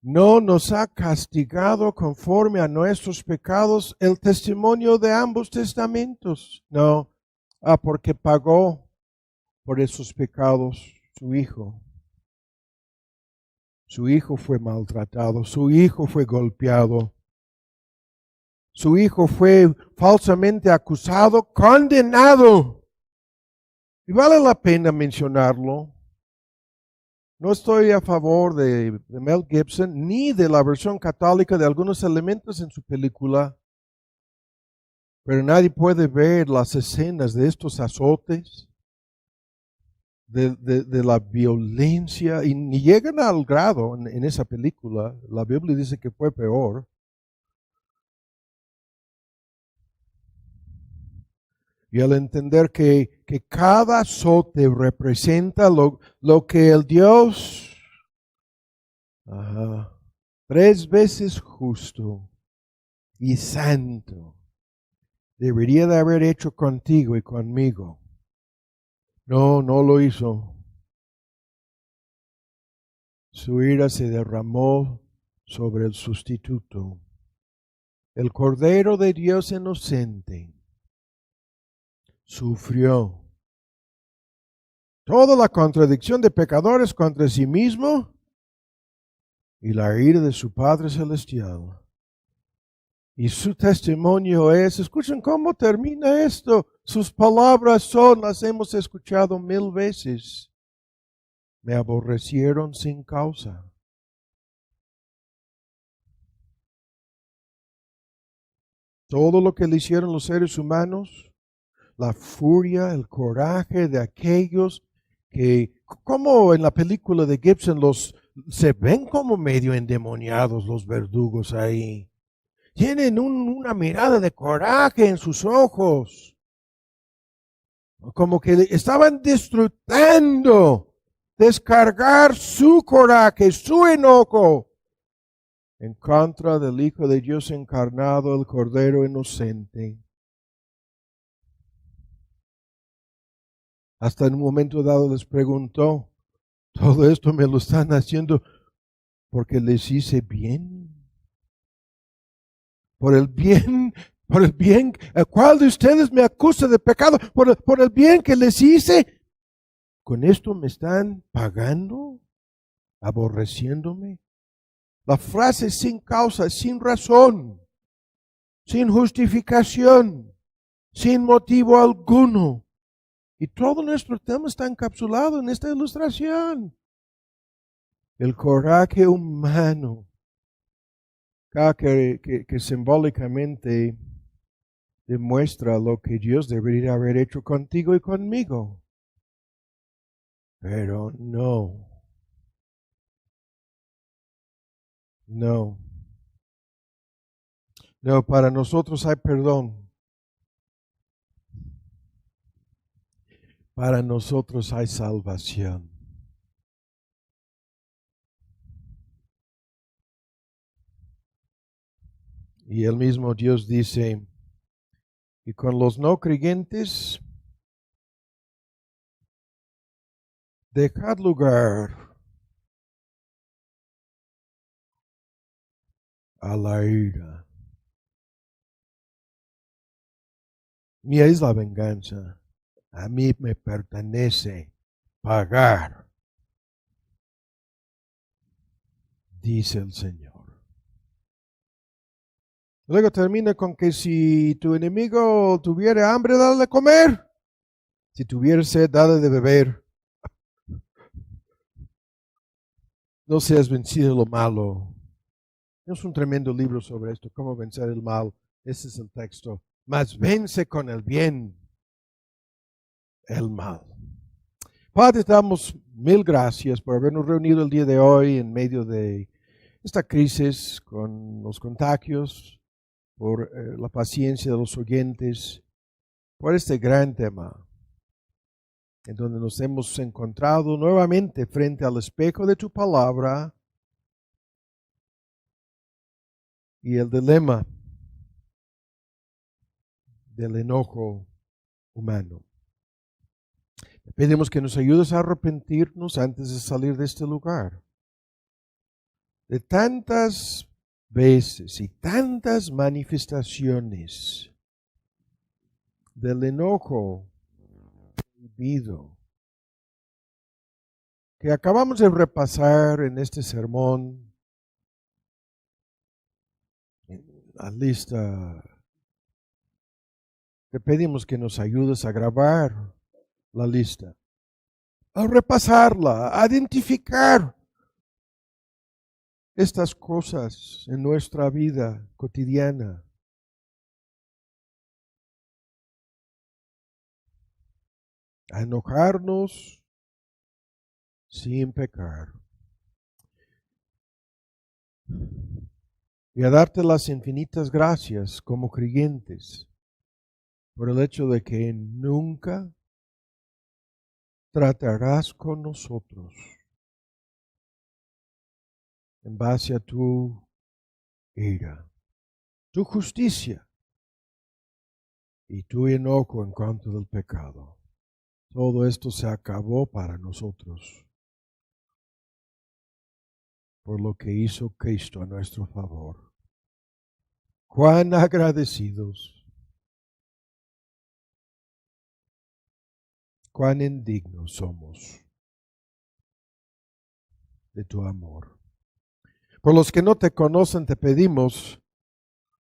No nos ha castigado conforme a nuestros pecados el testimonio de ambos testamentos. No, porque pagó por esos pecados su Hijo. Su Hijo fue maltratado, su Hijo fue golpeado. Su Hijo fue falsamente acusado, condenado. Y vale la pena mencionarlo. No estoy a favor de Mel Gibson ni de la versión católica de algunos elementos en su película, pero nadie puede ver las escenas de estos azotes, de la violencia, y ni llegan al grado en esa película. La Biblia dice que fue peor. Y al entender que cada azote representa lo que el Dios, tres veces justo y santo, debería de haber hecho contigo y conmigo. No, no lo hizo. Su ira se derramó sobre el sustituto, el Cordero de Dios inocente. Sufrió toda la contradicción de pecadores contra sí mismo y la ira de su Padre Celestial. Y su testimonio es, escuchen cómo termina esto. Sus palabras son, las hemos escuchado 1000 veces. Me aborrecieron sin causa. Todo lo que le hicieron los seres humanos, la furia, el coraje de aquellos que, como en la película de Gibson, se ven como medio endemoniados los verdugos ahí. Tienen una mirada de coraje en sus ojos. Como que estaban disfrutando descargar su coraje, su enojo en contra del Hijo de Dios encarnado, el Cordero inocente. Hasta en un momento dado les preguntó, todo esto me lo están haciendo porque les hice bien. Por el bien, ¿cuál de ustedes me acusa de pecado? Por el bien que les hice. ¿Con esto me están pagando? ¿Aborreciéndome? La frase sin causa, sin razón, sin justificación, sin motivo alguno. Y todo nuestro tema está encapsulado en esta ilustración. El coraje humano, que simbólicamente demuestra lo que Dios debería haber hecho contigo y conmigo. Pero no. No. No, para nosotros hay perdón. Para nosotros hay salvación. Y el mismo Dios dice, y con los no creyentes, dejad lugar a la ira. Mía es la venganza. A mí me pertenece pagar, dice el Señor. Luego termina con que si tu enemigo tuviera hambre, dale de comer. Si tuviera sed, dale de beber. No seas vencido de lo malo. Es un tremendo libro sobre esto, cómo vencer el mal. Ese es el texto. Mas vence con el bien el mal. Padre, te damos 1000 gracias por habernos reunido el día de hoy en medio de esta crisis con los contagios, por la paciencia de los oyentes, por este gran tema, en donde nos hemos encontrado nuevamente frente al espejo de tu palabra y el dilema del enojo humano. Pedimos que nos ayudes a arrepentirnos antes de salir de este lugar. De tantas veces y tantas manifestaciones del enojo vivido que acabamos de repasar en este sermón, en la lista. Te pedimos que nos ayudes a grabar la lista a repasarla, a identificar estas cosas en nuestra vida cotidiana. A enojarnos sin pecar. Y a darte las infinitas gracias como creyentes por el hecho de que nunca tratarás con nosotros en base a tu ira, tu justicia y tu enojo en contra del pecado. Todo esto se acabó para nosotros por lo que hizo Cristo a nuestro favor. Cuán agradecidos, cuán indignos somos de tu amor. Por los que no te conocen, te pedimos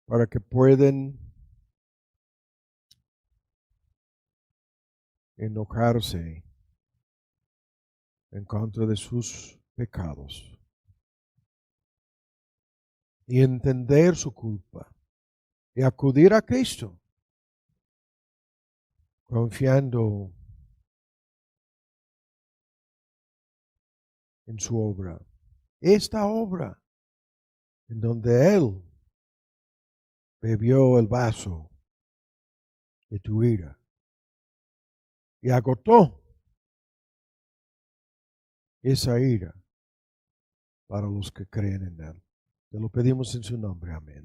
para que puedan enojarse en contra de sus pecados y entender su culpa y acudir a Cristo confiando en su obra. Esta obra en donde Él bebió el vaso de tu ira y agotó esa ira para los que creen en Él. Te lo pedimos en su nombre. Amén.